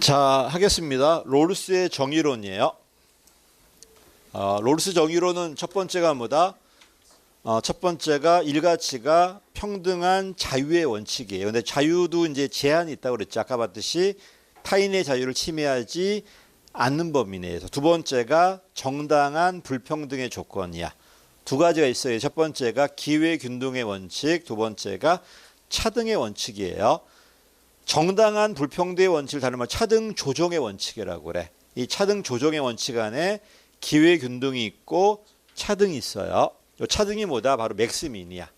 자, 하겠습니다. 롤스의 정의론이에요. 롤스 정의론은 첫 번째가 뭐다? 첫 번째가 일가치가 평등한 자유의 원칙이에요. 근데 자유도 이제 제한이 있다고 그랬죠. 아까 봤듯이 타인의 자유를 침해하지 않는 범위 내에서. 두 번째가 정당한 불평등의 조건이야. 두 가지가 있어요. 첫 번째가 기회균등의 원칙, 두 번째가 차등의 원칙이에요. 정당한 불평등의 원칙을 다른 말 차등 조정의 원칙이라고 그래. 이 차등 조정의 원칙 안에 기회균등이 있고 차등이 있어요. 이 차등이 뭐다? 바로 맥스민이야.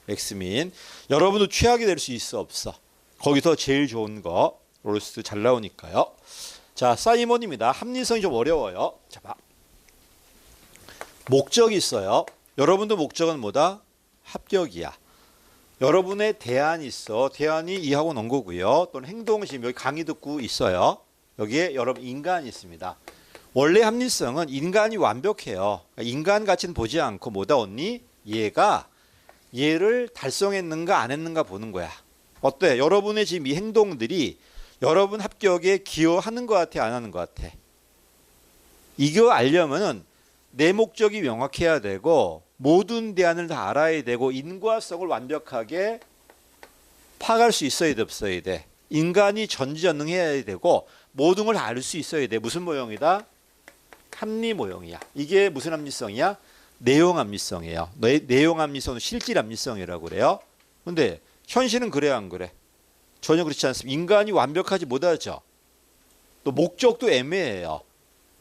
맥스민. 여러분도 취하게 될 수 있어 없어? 거기서 제일 좋은 거 롤스 잘 나오니까요. 자, 사이먼입니다. 합리성이 좀 어려워요. 자, 봐. 목적이 있어요. 여러분도 목적은 뭐다? 합격이야. 여러분의 대안이 있어. 대안이 이 학원 온 거고요. 또는 행동 지금 여기 강의 듣고 있어요. 여기에 여러분 인간이 있습니다. 원래 합리성은 인간이 완벽해요. 인간 가치는 보지 않고 뭐다 언니? 얘가 얘를 달성했는가 안 했는가 보는 거야. 어때? 여러분의 지금 이 행동들이 여러분 합격에 기여하는 것 같아, 안 하는 것 같아? 이거 알려면은 내 목적이 명확해야 되고 모든 대안을 다 알아야 되고 인과성을 완벽하게 파악할 수 있어야 돼, 없어야 돼? 인간이 전지전능해야 되고 모든 걸 다 알 수 있어야 돼. 무슨 모형이다? 합리 모형이야. 이게 무슨 합리성이야? 내용 합리성이에요. 내용 합리성은 실질 합리성이라고 그래요. 근데 현실은 그래 안 그래? 전혀 그렇지 않습니다. 인간이 완벽하지 못하죠. 또 목적도 애매해요.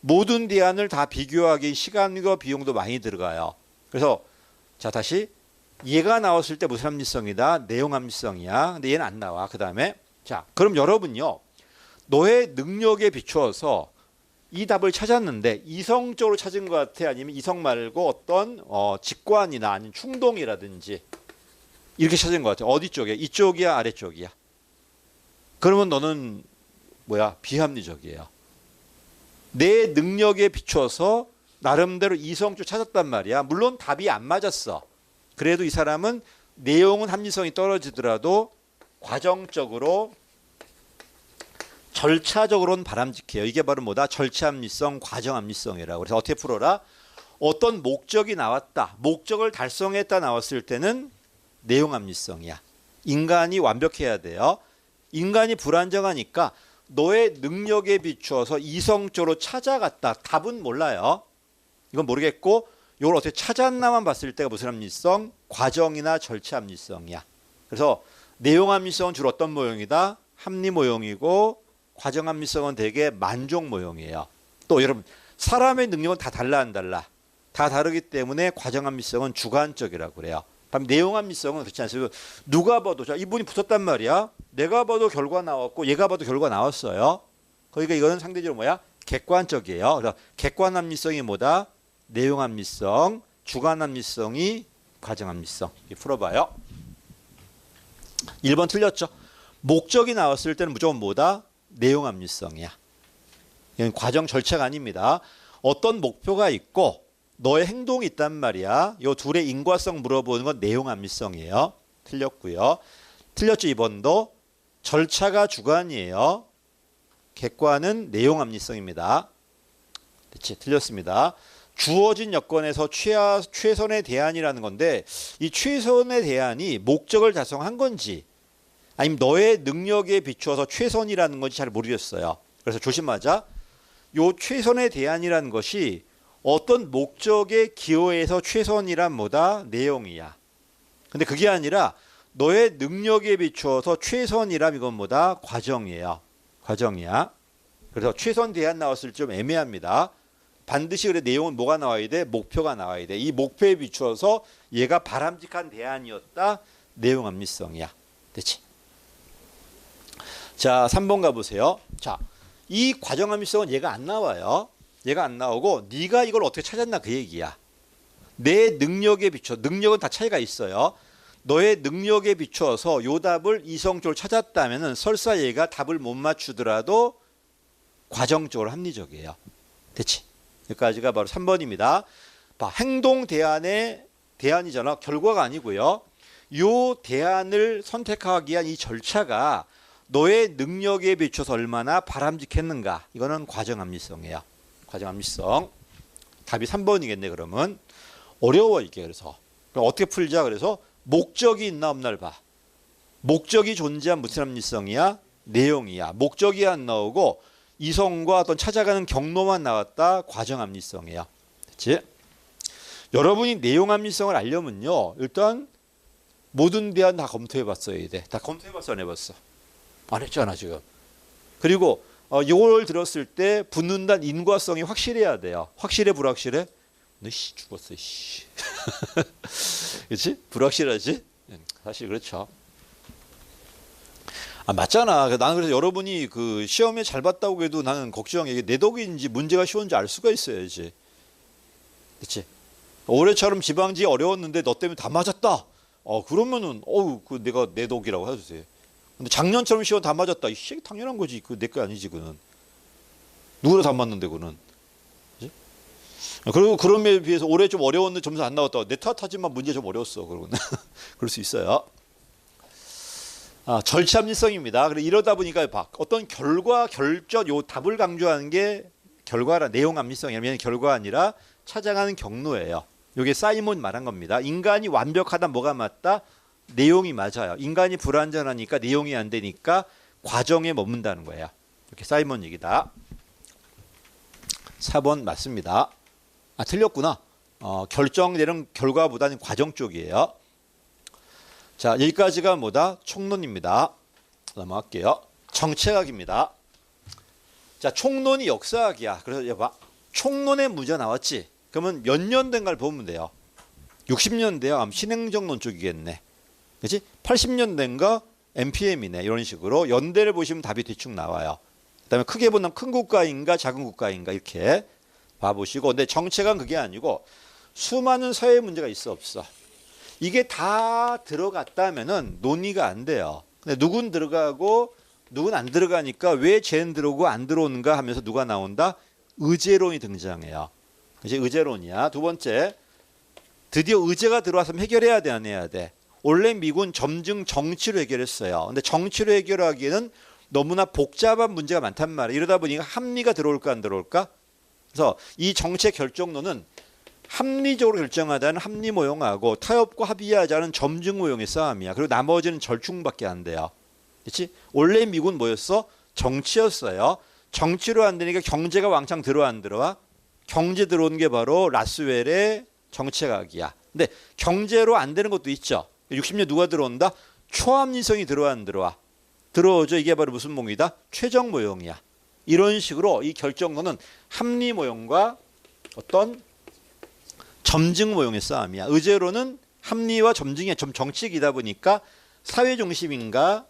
모든 대안을 다 비교하기 시간과 비용도 많이 들어가요. 그래서 자 다시 얘가 나왔을 때 무슨 합리성이다? 내용 합리성이야. 근데 얘는 안 나와. 그 다음에 자 그럼 여러분요. 너의 능력에 비추어서 이 답을 찾았는데 이성적으로 찾은 것 같아? 아니면 이성 말고 어떤 직관이나 아니면 충동이라든지 이렇게 찾은 것 같아? 어디 쪽이야? 이쪽이야? 아래쪽이야? 그러면 너는 뭐야? 비합리적이에요. 내 능력에 비추어서 나름대로 이성적으로 찾았단 말이야. 물론 답이 안 맞았어. 그래도 이 사람은 내용은 합리성이 떨어지더라도 과정적으로 절차적으로는 바람직해요. 이게 바로 뭐다? 절차 합리성, 과정 합리성이라고. 그래서 어떻게 풀어라? 어떤 목적이 나왔다. 목적을 달성했다 나왔을 때는 내용 합리성이야. 인간이 완벽해야 돼요. 인간이 불안정하니까 너의 능력에 비추어서 이성적으로 찾아갔다. 답은 몰라요. 이건 모르겠고 이걸 어떻게 찾았나만 봤을 때가 무슨 합리성? 과정이나 절차 합리성이야. 그래서 내용 합리성은 주로 어떤 모형이다? 합리 모형이고 과정 합리성은 되게 만족 모형이에요. 또 여러분 사람의 능력은 다 달라 안 달라? 다 다르기 때문에 과정 합리성은 주관적이라고 그래요. 반면 내용 합리성은 그렇지 않습니까? 누가 봐도 자 이분이 붙었단 말이야. 내가 봐도 결과 나왔고 얘가 봐도 결과 나왔어요. 그러니까 이거는 상대적으로 뭐야? 객관적이에요. 그래서 객관 합리성이 뭐다? 내용 합리성, 주관 합리성이 과정 합리성. 풀어봐요. 1번 틀렸죠. 목적이 나왔을 때는 무조건 뭐다? 내용 합리성이야. 이건 과정 절차가 아닙니다. 어떤 목표가 있고 너의 행동이 있단 말이야. 이 둘의 인과성 물어보는 건 내용 합리성이에요. 틀렸고요. 틀렸죠. 2번도 절차가 주관이에요. 객관은 내용 합리성입니다. 그렇지. 틀렸습니다. 주어진 여건에서 최선의 대안이라는 건데 이 최선의 대안이 목적을 달성한 건지 아니면 너의 능력에 비추어서 최선이라는 건지 잘 모르겠어요. 그래서 조심하자. 요 최선의 대안이라는 것이 어떤 목적에 기여해서 최선이란 뭐다? 내용이야. 근데 그게 아니라 너의 능력에 비추어서 최선이란 이건 뭐다? 과정이에요. 과정이야. 그래서 최선 대안 나왔을 때 좀 애매합니다. 반드시 그래 내용은 뭐가 나와야 돼? 목표가 나와야 돼. 이 목표에 비추어서 얘가 바람직한 대안이었다. 내용 합리성이야. 됐지? 자, 3번 가보세요. 자, 이 과정 합리성은 얘가 안 나와요. 얘가 안 나오고 네가 이걸 어떻게 찾았나 그 얘기야. 내 능력에 비춰 능력은 다 차이가 있어요. 너의 능력에 비추어서 요 답을 이성적으로 찾았다면은 설사 얘가 답을 못 맞추더라도 과정적으로 합리적이에요. 됐지? 여기까지가 바로 3번입니다. 봐, 행동 대안의 대안이잖아. 결과가 아니고요. 요 대안을 선택하기 위한 이 절차가 너의 능력에 비춰서 얼마나 바람직했는가. 이거는 과정 합리성이에요. 과정 합리성. 답이 3번이겠네. 그러면 어려워 이게. 그래서 그럼 어떻게 풀자. 그래서 목적이 있나 없나를 봐. 목적이 존재한 무슨 합리성이야? 내용이야. 목적이 안 나오고 이성과 어떤 찾아가는 경로만 나왔다. 과정 합리성이에요. 그렇지? 여러분이 내용 합리성을 알려면요. 일단 모든 대안 다 검토해봤어야 돼. 다 검토해봤어, 안 해봤어? 안 했잖아 지금. 그리고 이걸 들었을 때 붙는다는 인과성이 확실해야 돼요. 확실해, 불확실해? 너 씨 죽었어, 씨. 그렇지? 불확실하지? 사실 그렇죠. 아 맞잖아. 나는 그래서 여러분이 그 시험에 잘 봤다고 해도 나는 걱정해. 이게 내 덕인지 문제가 쉬운지 알 수가 있어야지. 그렇지? 올해처럼 지방지 어려웠는데 너 때문에 다 맞았다. 그러면은 그 내가 내 덕이라고 해주세요. 근데 작년처럼 시험 다 맞았다. 이게 당연한 거지. 그 내 거 아니지 그는. 누구나 다 맞는데 그는. 그렇지? 그리고 그런 에 비해서 올해 좀 어려웠는데 점수 안 나왔다. 내 탓하지만 문제 좀 어려웠어. 그러고는 그럴 수 있어요. 절차 합리성입니다. 그래 이러다 보니까 어떤 결과 결정 요 답을 강조하는 게 결과라 내용 합리성이라면 결과 아니라 찾아가는 경로예요. 이게 사이먼 말한 겁니다. 인간이 완벽하다 뭐가 맞다? 내용이 맞아요. 인간이 불완전하니까 내용이 안 되니까 과정에 머문다는 거예요. 이렇게 사이먼 얘기다. 4번 맞습니다. 틀렸구나. 결정되는 결과보다는 과정 쪽이에요. 자, 여기까지가 뭐다? 총론입니다. 넘어갈게요. 정책학입니다. 자, 총론이 역사학이야. 그래서 여봐. 총론의 문제 나왔지? 그러면 몇 년 된 걸 보면 돼요. 60년대야. 신행정론 쪽이겠네. 그렇지? 80년대인가 MPM이네. 이런 식으로 연대를 보시면 답이 대충 나와요. 그다음에 크게 보면 큰 국가인가 작은 국가인가 이렇게 봐보시고. 근데 정책은 그게 아니고 수많은 사회 문제가 있어 없어. 이게 다 들어갔다면은 논의가 안 돼요. 근데 누군 들어가고 누군 안 들어가니까 왜 쟤는 들어오고 안 들어오는가 하면서 누가 나온다? 의제론이 등장해요. 이제 의제론이야. 두 번째, 드디어 의제가 들어와서 해결해야 돼, 안 해야 돼? 원래 미군 점증 정치로 해결했어요. 근데 정치로 해결하기에는 너무나 복잡한 문제가 많단 말이에요. 이러다 보니까 합리가 들어올까 안 들어올까? 그래서 이 정책 결정론은 합리적으로 결정하자는 합리 모형하고 타협과 합의하자는 점증 모형의 싸움이야. 그리고 나머지는 절충밖에 안 돼요. 그렇지? 원래 미군 뭐였어? 정치였어요. 정치로 안 되니까 경제가 왕창 들어와 안 들어와? 경제 들어오는 게 바로 라스웰의 정책학이야. 근데 경제로 안 되는 것도 있죠. 60년 누가 들어온다? 초합리성이 들어와 안 들어와? 들어오죠. 이게 바로 무슨 모형이다? 최적 모형이야. 이런 식으로 이 결정론은 합리 모형과 어떤 점증 모형의 싸움이야. 의제로는 합리와 점증이 좀 정치이다 보니까 사회 중심인가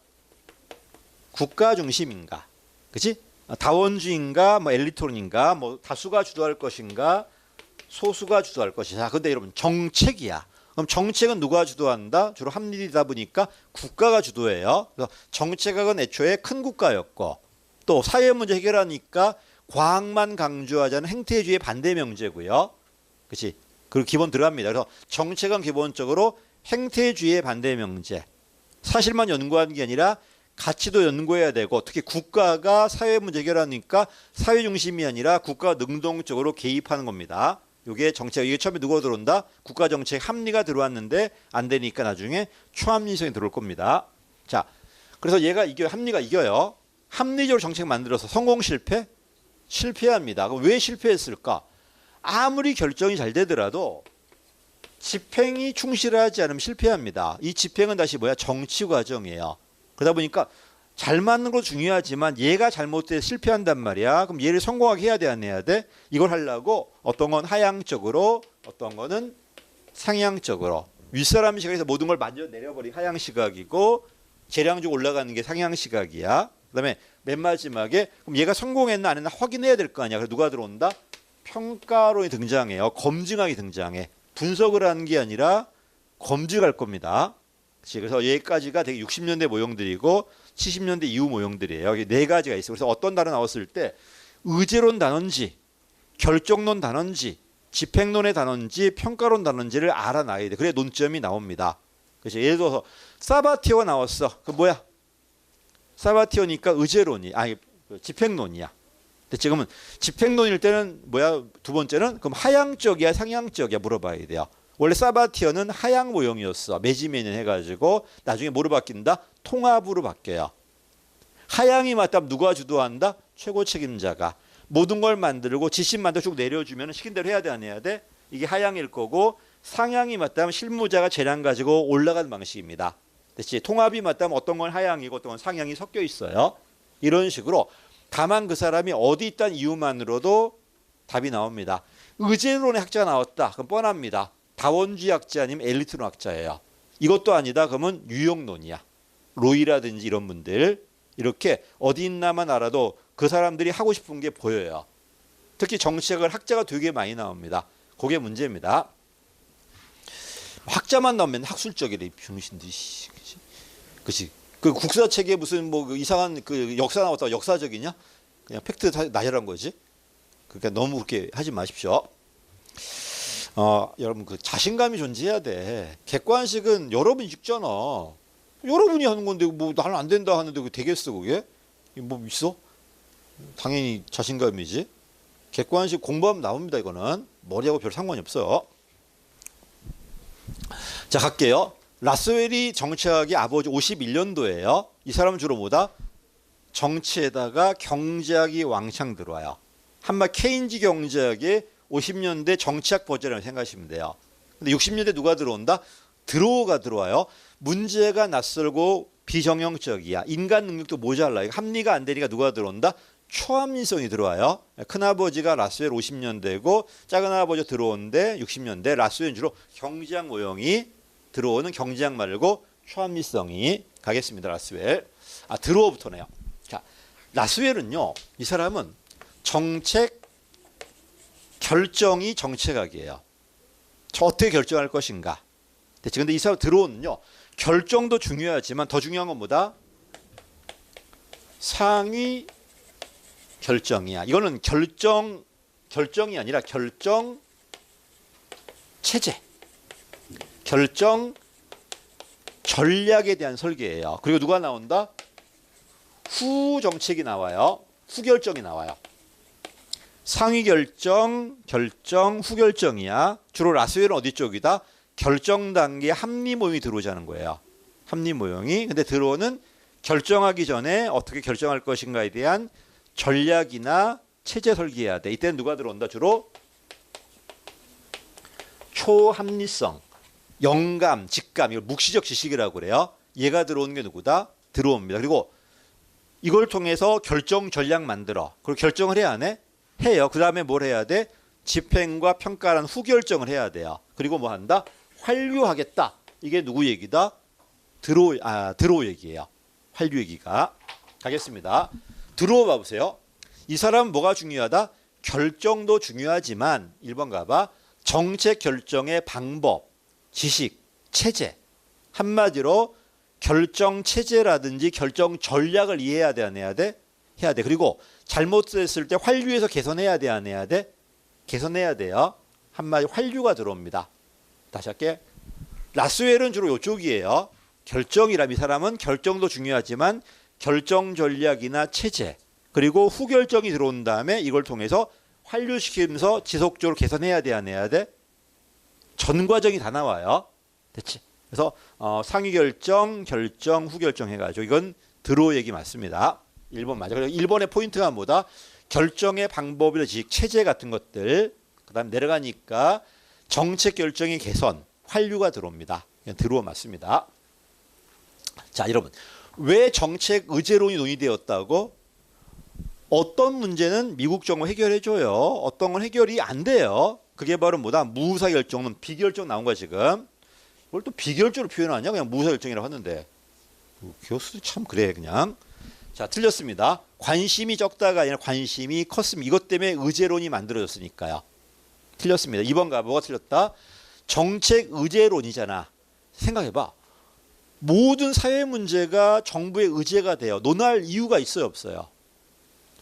국가 중심인가, 그렇지? 다원주의인가 뭐 엘리토론인가 뭐 다수가 주도할 것인가 소수가 주도할 것이다. 근데 여러분 정책이야. 그럼 정책은 누가 주도한다? 주로 합리이다 보니까 국가가 주도해요. 그래서 정책학은 애초에 큰 국가였고 또 사회 문제 해결하니까 과학만 강조하자는 행태주의 반대 명제고요. 그렇지? 그리고 기본 들어갑니다. 그래서 정책은 기본적으로 행태주의의 반대 명제. 사실만 연구하는 게 아니라 가치도 연구해야 되고 특히 국가가 사회 문제 해결하니까 사회 중심이 아니라 국가가 능동적으로 개입하는 겁니다. 이게 정책, 이게 처음에 누가 들어온다? 국가 정책 합리가 들어왔는데 안 되니까 나중에 초합리성이 들어올 겁니다. 자, 그래서 얘가 합리가 이겨요. 합리적으로 정책 만들어서 성공 실패? 실패합니다. 그럼 왜 실패했을까? 아무리 결정이 잘 되더라도 집행이 충실하지 않으면 실패합니다. 이 집행은 다시 뭐야? 정치 과정이에요. 그러다 보니까 잘 맞는 거 중요하지만 얘가 잘못돼서 실패한단 말이야. 그럼 얘를 성공하게 해야 돼, 안 해야 돼? 이걸 하려고 어떤 건 하향적으로, 어떤 거는 상향적으로. 윗사람 시각에서 모든 걸 만져 내려버린 하향 시각이고 재량적으로 올라가는 게 상향 시각이야. 그다음에 맨 마지막에 그럼 얘가 성공했나 안 했나 확인해야 될 거 아니야. 그래서 누가 들어온다? 평가론이 등장해요. 검증학이 등장해. 분석을 하는 게 아니라 검증할 겁니다. 그래서 여기까지가 되게 60년대 모형들이고 70년대 이후 모형들이에요. 여기 네 가지가 있어요. 그래서 어떤 단어 나왔을 때 의제론 단어인지 결정론 단어인지 집행론의 단어인지 평가론 단어인지를 알아놔야 돼. 그래 논점이 나옵니다. 그래서 예를 들어서 사바티오가 나왔어. 그 뭐야? 사바티어니까 의제론이 아니 집행론이야. 근데 지금은 집행론일 때는 뭐야? 두 번째는 그럼 하향적이야 상향적이야 물어봐야 돼요. 원래 사바티어는 하향 모형이었어. 매지매년 해가지고 나중에 뭐로 바뀐다? 통합으로 바뀌어요. 하향이 맞다면 누가 주도한다? 최고 책임자가. 모든 걸 만들고 지침 만들고 쭉 내려주면 시킨 대로 해야 돼 안 해야 돼? 이게 하향일 거고 상향이 맞다면 실무자가 재량 가지고 올라가는 방식입니다. 됐지? 통합이 맞다면 어떤 건 하향이고 어떤 건 상향이 섞여 있어요. 이런 식으로 다만 그 사람이 어디 있다는 이유만으로도 답이 나옵니다. 의제론의 학자가 나왔다. 그럼 뻔합니다. 다원주의 학자 아니면 엘리트론 학자예요. 이것도 아니다. 그러면 유형론이야. 로이라든지 이런 분들 이렇게 어디 있나만 알아도 그 사람들이 하고 싶은 게 보여요. 특히 정치학을 학자가 되게 많이 나옵니다. 그게 문제입니다. 학자만 나오면 학술적이래 병신들이. 그치? 그 국사책에 무슨 뭐 이상한 그 역사 나왔다고 역사적이냐? 그냥 팩트 나열한 거지. 그러니까 너무 그렇게 하지 마십시오. 여러분 그 자신감이 존재해야 돼. 객관식은 여러분이 읽잖아. 여러분이 하는 건데 뭐 나는 안 된다 하는데 그게 되겠어 그게? 뭐 있어? 당연히 자신감이지. 객관식 공부하면 나옵니다. 이거는 머리하고 별 상관이 없어요. 자 갈게요. 라스웰이 정치학의 아버지 51년도예요. 이 사람은 주로 뭐다? 정치에다가 경제학이 왕창 들어와요. 한마디 케인즈 경제학의 50년대 정치학 버전이라고 생각하시면 돼요. 근데 60년대 누가 들어온다? 드로우가 들어와요. 문제가 낯설고 비정형적이야. 인간 능력도 모자라. 합리가 안 되니까 누가 들어온다? 초합리성이 들어와요. 큰아버지가 라스웰 50년대고 작은아버지 들어오는데 60년대 라스웰은 주로 경제학 모형이 들어오는 경제학 말고 초합리성이 가겠습니다. 라스웰. 드로우부터네요. 자, 라스웰은요. 이 사람은 정책 결정이 정책학이에요. 저 어떻게 결정할 것인가. 근데 이 사람 드로우는요. 결정도 중요하지만 더 중요한 건 뭐다? 상위 결정이야. 이거는 결정이 아니라 결정 체제. 결정 전략에 대한 설계예요. 그리고 누가 나온다? 후 정책이 나와요. 후 결정이 나와요. 상위 결정, 후 결정이야. 주로 라스웰은 어디 쪽이다? 결정 단계 합리 모형이 들어오자는 거예요. 합리 모형이. 근데 들어오는 결정하기 전에 어떻게 결정할 것인가에 대한 전략이나 체제 설계해야 돼. 이때는 누가 들어온다? 주로 초합리성, 영감, 직감, 이걸 묵시적 지식이라고 그래요. 얘가 들어오는 게 누구다? 들어옵니다. 그리고 이걸 통해서 결정 전략 만들어. 그리고 결정을 해야 안 해? 해요. 그 다음에 뭘 해야 돼? 집행과 평가라는 후결정을 해야 돼요. 그리고 뭐 한다? 환류하겠다. 이게 누구 얘기다? 드로우 얘기예요. 환류 얘기가. 가겠습니다. 드로우 봐보세요. 이 사람은 뭐가 중요하다? 결정도 중요하지만 1번 가봐. 정책 결정의 방법, 지식, 체제. 한마디로 결정 체제라든지 결정 전략을 이해해야 돼, 안 해야 돼? 해야 돼. 그리고 잘못됐을 때 환류해서 개선해야 돼, 안 해야 돼? 개선해야 돼요. 한마디 환류가 들어옵니다. 다시 할게. 라스웰은 주로 이쪽이에요. 결정이라면 이 사람은 결정도 중요하지만 결정 전략이나 체제 그리고 후결정이 들어온 다음에 이걸 통해서 환류시키면서 지속적으로 개선해야 돼, 안 해야 돼? 전 과정이 다 나와요. 됐지? 그래서 상위 결정, 후결정 해가지고 이건 드로우 얘기 맞습니다. 1번 맞아. 그리고 1번의 포인트가 뭐다? 결정의 방법이나 지식, 체제 같은 것들. 그 다음 내려가니까 정책 결정의 개선, 환류가 들어옵니다. 드로우 맞습니다. 자, 여러분. 왜 정책 의제론이 논의되었다고? 어떤 문제는 미국 정부 해결해줘요. 어떤 건 해결이 안 돼요. 그게 바로 뭐다? 무의사 결정은 비결정 나온 거야 지금. 이걸 또 비결정으로 표현하냐? 그냥 무의사 결정이라고 하는데. 교수도 참 그래 그냥. 자, 틀렸습니다. 관심이 적다가 아니라 관심이 컸습니다. 이것 때문에 의제론이 만들어졌으니까요. 틀렸습니다. 2번 가 뭐가 틀렸다? 정책 의제론이잖아. 생각해봐. 모든 사회 문제가 정부의 의제가 돼요. 논할 이유가 있어요, 없어요?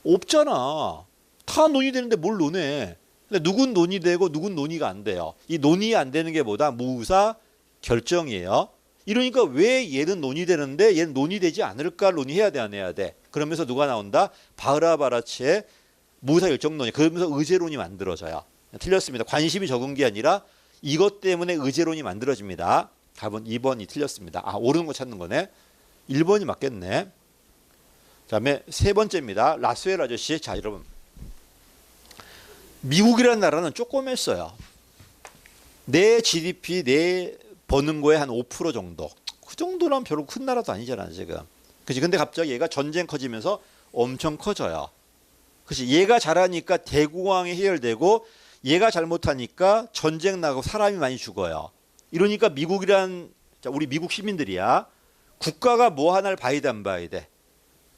없잖아. 다 논의되는데 뭘 논해? 근데 누군 논의되고 누군 논의가 안 돼요. 이 논의 안 되는 게 뭐다? 무의사 결정이에요. 이러니까 왜 얘는 논의되는데 얘는 논의되지 않을까 논의해야 돼 안 해야 돼. 그러면서 누가 나온다? 바흐라바라츠의 무사열정론이. 그러면서 의제론이 만들어져요. 틀렸습니다. 관심이 적은 게 아니라 이것 때문에 의제론이 만들어집니다. 답은 2번이 틀렸습니다. 아, 옳은 거 찾는 거네. 1번이 맞겠네. 그다음에 세 번째입니다. 라스웰 아저씨. 자, 여러분. 미국이라는 나라는 조그맸어요. 내 GDP 내 버는 거에 한 5% 정도. 그 정도는 별로 큰 나라도 아니잖아, 지금. 그치? 근데 갑자기 얘가 전쟁 커지면서 엄청 커져요. 그치? 얘가 잘하니까 대공황이 해결되고 얘가 잘못하니까 전쟁 나고 사람이 많이 죽어요. 이러니까 미국이란, 자, 우리 미국 시민들이야. 국가가 뭐 하나를 봐야 돼, 안 봐야 돼?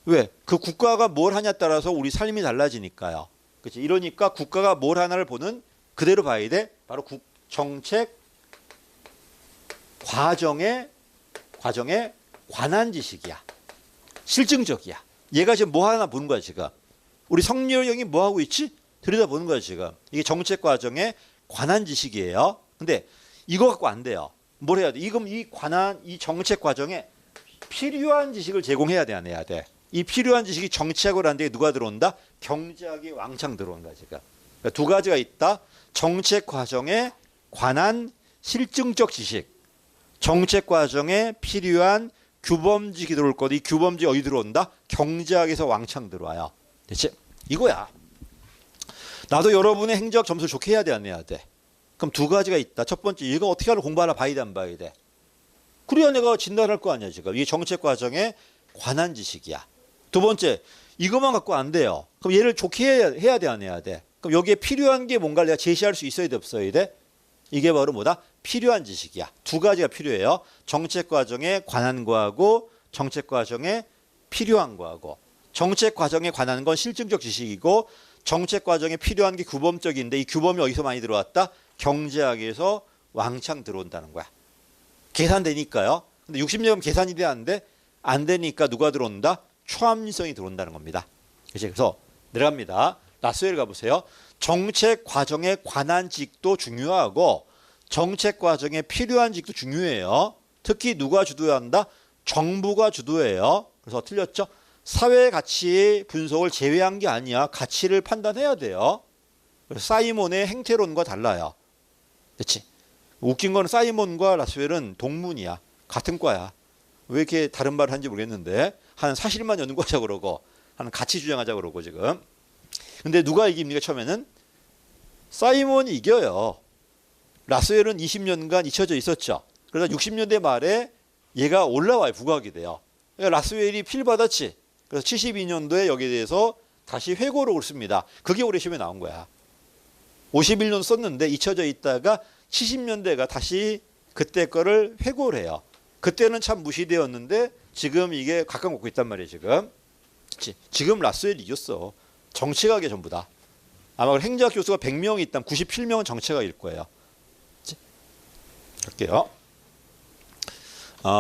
왜? 그 국가가 뭘 하냐에 따라서 우리 삶이 달라지니까요. 그치? 이러니까 국가가 뭘 하나를 보는 그대로 봐야 돼. 바로 정책 과정에 관한 지식이야. 실증적이야. 얘가 지금 뭐 하나 보는 거야, 지금. 우리 성렬 형이 뭐 하고 있지? 들여다보는 거야, 지금. 이게 정책 과정에 관한 지식이에요. 근데 이거 갖고 안 돼요. 뭘 해야 돼? 이 정책 과정에 필요한 지식을 제공해야 돼, 안 해야 돼? 이 필요한 지식이 정치학으로 하는데 누가 들어온다? 경제학이 왕창 들어온 거야, 지금. 그러니까 두 가지가 있다. 정책 과정에 관한 실증적 지식. 정책 과정에 필요한 규범지식이 들어올 거고, 이 규범지식이 어디 들어온다? 경제학에서 왕창 들어와요. 됐지? 이거야. 나도 여러분의 행정학 점수를 좋게 해야 돼, 안 해야 돼? 그럼 두 가지가 있다. 첫 번째, 이거 어떻게 하려 공부하나 봐야 돼, 안 봐야 돼? 그래야 내가 진단할 거 아니야, 지금. 이게 정책 과정에 관한 지식이야. 두 번째, 이것만 갖고 안 돼요. 그럼 얘를 좋게 해야 돼, 안 해야 돼? 그럼 여기에 필요한 게 뭔가를 내가 제시할 수 있어야 돼, 없어야 돼? 이게 바로 뭐다? 필요한 지식이야. 두 가지가 필요해요. 정책 과정에 관한 거하고 정책 과정에 필요한 거하고. 정책 과정에 관한 건 실증적 지식이고 정책 과정에 필요한 게 규범적인데 이 규범이 어디서 많이 들어왔다? 경제학에서 왕창 들어온다는 거야. 계산되니까요. 근데 60년 계산이 돼 안 돼? 안 되니까 누가 들어온다? 초합리성이 들어온다는 겁니다. 그래서 내려갑니다. 라스웰 가보세요. 정책 과정에 관한 지식도 중요하고 정책 과정에 필요한 지식도 중요해요. 특히 누가 주도해야 한다? 정부가 주도해요. 그래서 틀렸죠? 사회 가치 분석을 제외한 게 아니야. 가치를 판단해야 돼요. 그래서 사이몬의 행태론과 달라요. 그렇지? 웃긴 건 사이몬과 라스웰은 동문이야. 같은 과야. 왜 이렇게 다른 말을 하는지 모르겠는데 한 사실만 연구하자 그러고 한 가치 주장하자 그러고 지금. 근데 누가 이깁니까? 처음에는 사이몬이 이겨요. 라스웰은 20년간 잊혀져 있었죠. 그러다 60년대 말에 얘가 올라와요. 부각이 돼요. 그러니까 라스웰이 필 받았지. 그래서 72년도에 여기에 대해서 다시 회고록을 씁니다. 그게 올해 시험에 나온 거야. 51년 썼는데 잊혀져 있다가 70년대가 다시 그때 거를 회고를 해요. 그때는 참 무시되었는데 지금 이게 각각 먹고 있단 말이에요. 지금 라스웰이 이겼어. 정치학이 전부 다. 아마 행정학 교수가 100명이 있다면 97명은 정치학일 거예요. 할게요.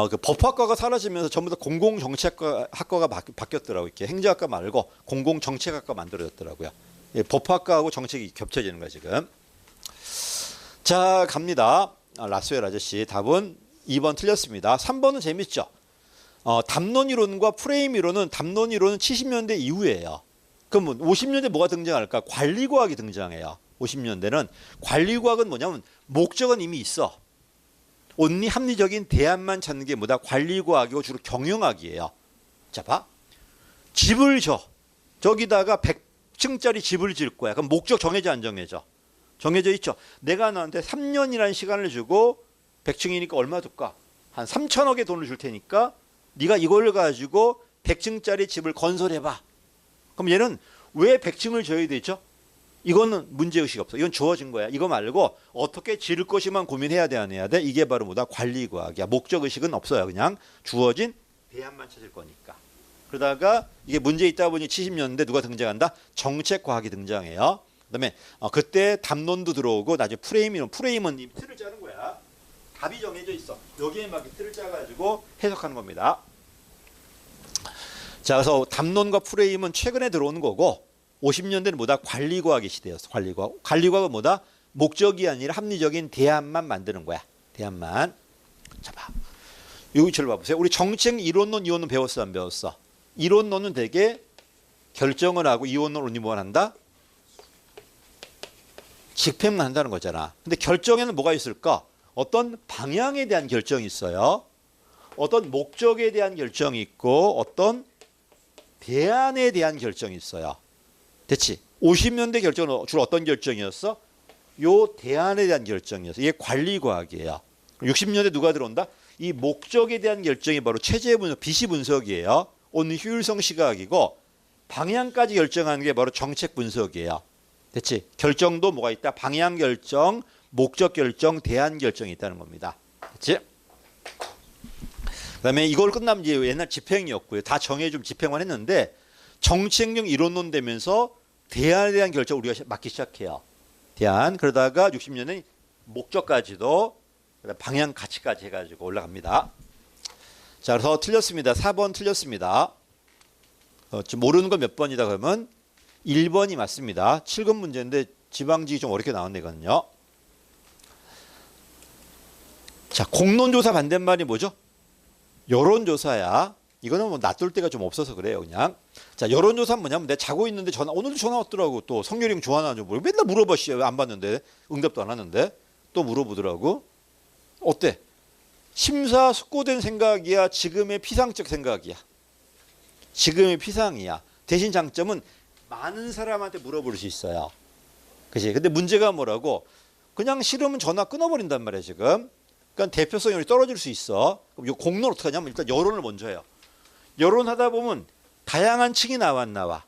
그 법학과가 사라지면서 전부 다 공공정책학과가 바뀌었더라고요. 이렇게 행정학과 말고 공공정책학과 만들어졌더라고요. 예, 법학과하고 정책이 겹쳐지는 거예요, 지금. 자, 갑니다. 라스웰 아저씨 답은 2번 틀렸습니다. 3번은 재밌죠. 담론 이론과 프레임 이론은 담론 이론은 70년대 이후예요. 그럼 50년대 뭐가 등장할까? 관리과학이 등장해요. 50년대는 관리과학은 뭐냐면 목적은 이미 있어. 온리 합리적인 대안만 찾는 게 뭐다? 관리과학이고 주로 경영학이에요. 자, 봐. 집을 줘. 저기다가 100층짜리 집을 지을 거야. 그럼 목적 정해져 안 정해져? 정해져 있죠. 내가 너한테 3년이라는 시간을 주고 100층이니까 얼마 줄까? 한 3천억의 돈을 줄 테니까 네가 이걸 가지고 100층짜리 집을 건설해봐. 그럼 얘는 왜 100층을 줘야 되죠? 이거는 문제의식이 없어. 이건 주어진 거야. 이거 말고 어떻게 지을 것이만 고민해야 돼, 안 해야 돼? 이게 바로 뭐다? 관리과학이야. 목적의식은 없어요. 그냥 주어진 대안만 찾을 거니까. 그러다가 이게 문제 있다 보니 70년대 누가 등장한다? 정책과학이 등장해요. 그다음에 그때 담론도 들어오고 나중에 프레임은 이 틀을 짜는 거야. 답이 정해져 있어. 여기에 막 틀을 짜가지고 해석하는 겁니다. 자, 그래서 담론과 프레임은 최근에 들어오는 거고 50년대는 뭐다? 관리과학의 시대였어. 관리과학은 뭐다? 목적이 아니라 합리적인 대안만 만드는 거야. 대안만. 자, 봐. 여기 잘 봐보세요. 우리 정책 이론론, 이원론 배웠어, 안 배웠어? 이론론은 되게 결정을 하고 이원론은 뭘 한다? 집행만 한다는 거잖아. 근데 결정에는 뭐가 있을까? 어떤 방향에 대한 결정이 있어요. 어떤 목적에 대한 결정이 있고 어떤 대안에 대한 결정이 있어요. 됐지? 50년대 결정은 주로 어떤 결정이었어? 요 대안에 대한 결정이었어. 이게 관리과학이에요. 60년대 누가 들어온다? 이 목적에 대한 결정이 바로 체제 분석, 비시 분석이에요. 오늘 효율성 시각이고 방향까지 결정하는 게 바로 정책 분석이에요. 됐지? 결정도 뭐가 있다? 방향 결정, 목적 결정, 대안 결정이 있다는 겁니다. 됐지? 그다음에 이걸 끝나면 이제 옛날 집행이었고요. 다 정해주면 집행만 했는데 정책력 이론론 되면서 대안에 대한 결정 우리가 맡기 시작해요. 대안. 그러다가 60년에 목적까지도 방향 가치까지 해가지고 올라갑니다. 자, 그래서 틀렸습니다. 4번 틀렸습니다. 지금 모르는 거 몇 번이다 그러면 1번이 맞습니다. 7급 문제인데 지방직이 좀 어렵게 나왔네거든요. 자, 공론조사 반대말이 뭐죠? 여론조사야. 이거는 뭐 놔둘 데가 좀 없어서 그래요, 그냥. 자, 여론조사는 뭐냐면 내가 자고 있는데 오늘도 전화 왔더라고. 또 성렬이 형 좋아하나 좀 모르고 맨날 물어봐, 씨. 안 봤는데. 응답도 안 하는데. 또 물어보더라고. 어때? 심사숙고된 생각이야? 지금의 피상적 생각이야? 지금의 피상이야. 대신 장점은 많은 사람한테 물어볼 수 있어요. 그치? 근데 문제가 뭐라고? 그냥 싫으면 전화 끊어버린단 말이야, 지금. 그러니까 대표성이 떨어질 수 있어. 그럼 이 공론 어떻게 하냐면 일단 여론을 먼저 해요. 여론하다 보면 다양한 층이 나와 안 나와.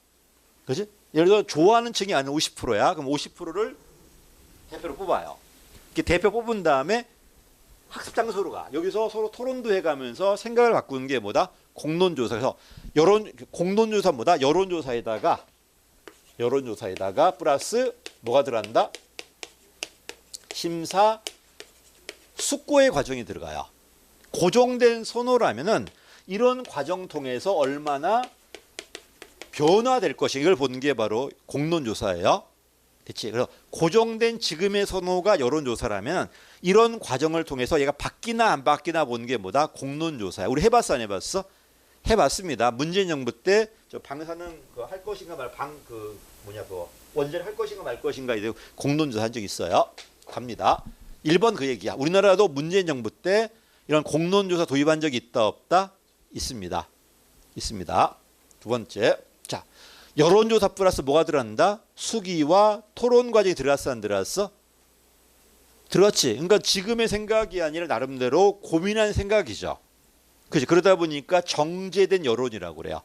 그치? 예를 들어 좋아하는 층이 아니면 50%야. 그럼 50%를 대표로 뽑아요. 이렇게 대표 뽑은 다음에 학습 장소로 가. 여기서 서로 토론도 해가면서 생각을 바꾸는 게 뭐다? 공론조사. 그래서 공론조사 뭐다? 여론조사에다가 플러스 뭐가 들어간다? 심사 숙고의 과정이 들어가요. 고정된 선호라면은 이런 과정 통해서 얼마나 변화될 것인가 이걸 보는 게 바로 공론조사예요. 됐지? 그래서 고정된 지금의 선호가 여론조사라면 이런 과정을 통해서 얘가 바뀌나 안 바뀌나 보는 게 뭐다? 공론조사야. 우리 해봤어 안 해봤어? 해봤습니다. 문재인 정부 때 저 방사능 할 것인가 원자를 할 것인가 말 것인가 이제 공론조사 한 적 있어요. 갑니다. 1번 그 얘기야. 우리나라도 문재인 정부 때 이런 공론조사 도입한 적이 있다 없다? 있습니다. 있습니다. 두 번째. 자, 여론조사 플러스 뭐가 들어간다? 수기와 토론 과정이 들어갔어 안 들어갔어? 들어갔지. 그러니까 지금의 생각이 아니라 나름대로 고민한 생각이죠. 그렇지. 그러다 보니까 정제된 여론이라고 그래요.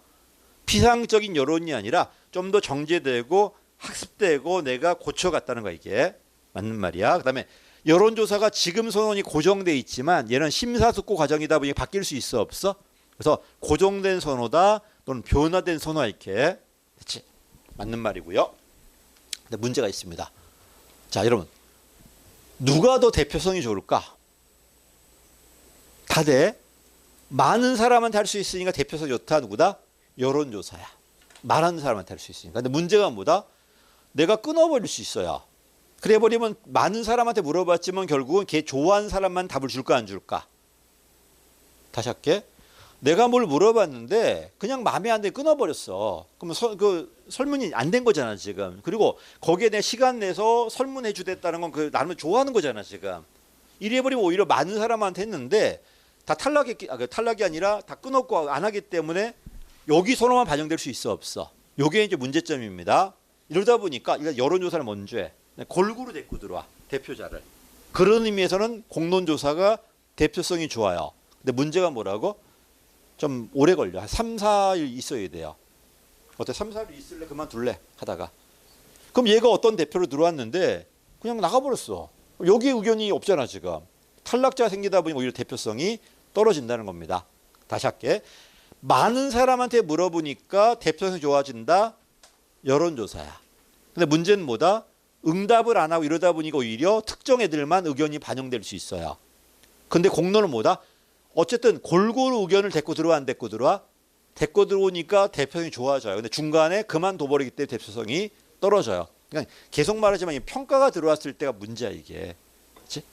피상적인 여론이 아니라 좀 더 정제되고 학습되고 내가 고쳐갔다는 거야 이게. 맞는 말이야. 그다음에 여론조사가 지금 선언이 고정돼 있지만 얘는 심사숙고 과정이다 보니 바뀔 수 있어 없어? 그래서 고정된 선호다 또는 변화된 선호 이렇게. 그렇지. 맞는 말이고요. 근데 문제가 있습니다. 자, 여러분. 누가 더 대표성이 좋을까? 다들 많은 사람한테 할 수 있으니까 대표성이 좋다. 누구다? 여론조사야. 많은 사람한테 할 수 있으니까. 근데 문제가 뭐다? 내가 끊어버릴 수 있어요. 그래 버리면 많은 사람한테 물어봤지만 결국은 걔 좋아하는 사람만 답을 줄까 안 줄까? 다시 할게. 내가 뭘 물어봤는데 그냥 마음에 안 들게 끊어버렸어. 그러면 설문이 안 된 거잖아 지금. 그리고 거기에 대해 시간 내서 설문해 주겠다는 건 나는 좋아하는 거잖아 지금. 이래버리면 오히려 많은 사람한테 했는데 다 탈락이 아니라 다 끊었고 안 하기 때문에 여기서로만 반영될 수 있어 없어. 요게 이제 문제점입니다. 이러다 보니까 일단 여론조사를 먼저 해. 골고루 데리고 들어와 대표자를. 그런 의미에서는 공론조사가 대표성이 좋아요. 근데 문제가 뭐라고? 좀 오래 걸려. 한 3, 4일 있어야 돼요. 어때? 3, 4일 있을래? 그만둘래? 하다가. 그럼 얘가 어떤 대표로 들어왔는데 그냥 나가버렸어. 여기 의견이 없잖아 지금. 탈락자가 생기다 보니 오히려 대표성이 떨어진다는 겁니다. 다시 할게. 많은 사람한테 물어보니까 대표성이 좋아진다. 여론조사야. 근데 문제는 뭐다? 응답을 안 하고 이러다 보니까 오히려 특정 애들만 의견이 반영될 수 있어요. 근데 공론은 뭐다? 어쨌든 골고루 의견을 데리고 들어와 안 데리고 들어와? 데리고 들어오니까 대표성이 좋아져요. 근데 중간에 그만둬버리기 때문에 대표성이 떨어져요. 그러니까 계속 말하지만 평가가 들어왔을 때가 문제야 이게. 그렇지?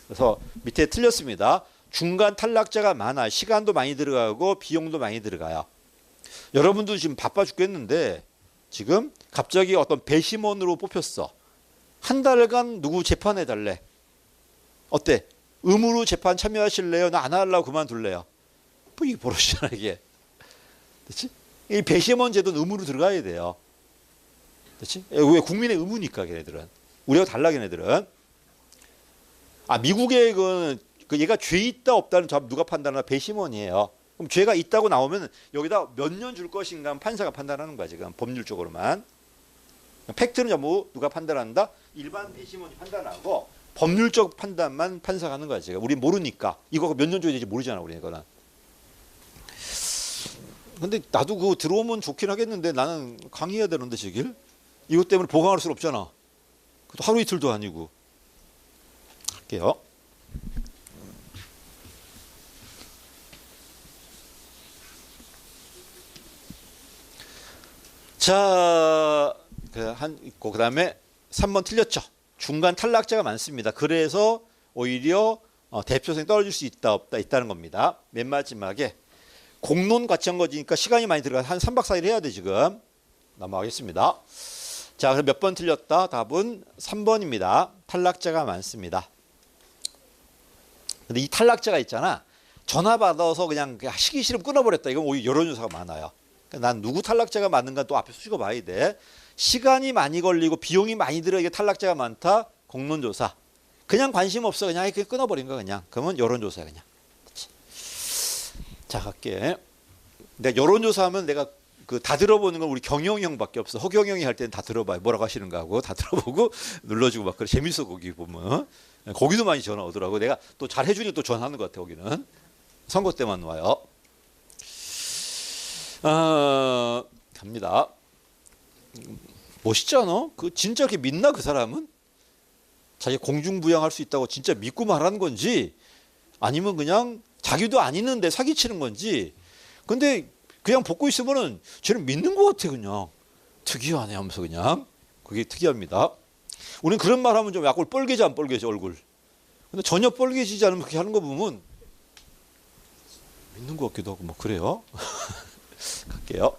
그래서 밑에 틀렸습니다. 중간 탈락자가 많아. 시간도 많이 들어가고 비용도 많이 들어가요. 여러분도 지금 바빠 죽겠는데 지금 갑자기 어떤 배심원으로 뽑혔어. 한 달간 누구 재판해 달래. 어때? 의무로 재판 참여하실래요? 나 안 하려고 그만둘래요. 뭐 이게 버릇이잖아 이게. 그렇지? 이 배심원 제도는 의무로 들어가야 돼요. 그렇지? 왜? 국민의 의무니까 걔네들은. 우리가 달라 걔네들은. 미국의 그 얘가 죄 있다 없다는 누가 판단하나? 배심원이에요. 그럼 죄가 있다고 나오면 여기다 몇 년 줄 것인가 판사가 판단하는 거야 지금 법률적으로만. 팩트는 전부 누가 판단한다? 일반 배심원이 판단하고 법률적 판단만 판사가 하는 거야 지금. 우리 모르니까 이거 몇 년 줘야 될지 모르잖아 우리 이거는. 근데 나도 그거 들어오면 좋긴 하겠는데 나는 강의해야 되는데 저길 이것 때문에 보강할 수 없잖아. 그것도 하루 이틀도 아니고. 할게요. 자, 그 다음에 3번 틀렸죠. 중간 탈락자가 많습니다. 그래서 오히려 대표성이 떨어질 수 있다 없다 있다는 겁니다. 맨 마지막에 공론 같이 한 거니까 시간이 많이 들어가. 한 3박 4일 해야 돼 지금. 넘어가겠습니다. 자, 그럼 몇 번 틀렸다? 답은 3번입니다. 탈락자가 많습니다. 근데 이 탈락자가 있잖아. 전화 받아서 그냥 시기 싫으면 끊어버렸다. 이건 오히려 여론조사가 많아요. 그러니까 난 누구 탈락자가 많은가 또 앞에 수식어 봐야 돼. 시간이 많이 걸리고 비용이 많이 들어 이게 탈락자가 많다. 공론조사. 그냥 관심 없어. 그냥 끊어버린 거 그냥. 그러면 여론조사야 그냥. 그치? 자, 갈게. 내가 여론조사하면 내가 그 다 들어보는 건 우리 경영이 형밖에 없어. 허경영이 할 때는 다 들어봐요. 뭐라고 하시는가 하고 다 들어보고 눌러주고 막 그래. 재밌어 거기 보면. 거기도 많이 전화 오더라고. 내가 또 잘 해주니 또 전화하는 것 같아 거기는. 선거 때만 와요. 갑니다. 멋있잖아. 그 진짜 그렇게 믿나 그 사람은? 자기 공중부양할 수 있다고 진짜 믿고 말하는 건지 아니면 그냥 자기도 안 있는데 사기치는 건지. 근데 그냥 벗고 있으면은 쟤는 믿는 것 같아 그냥. 특이하네 하면서 그냥. 그게 특이합니다. 우리는 그런 말 하면 좀 약간 뻘개지 안 뻘개지 얼굴. 근데 전혀 뻘개지지 않으면 그렇게 하는 거 보면 믿는 것 같기도 하고 뭐 그래요. 갈게요.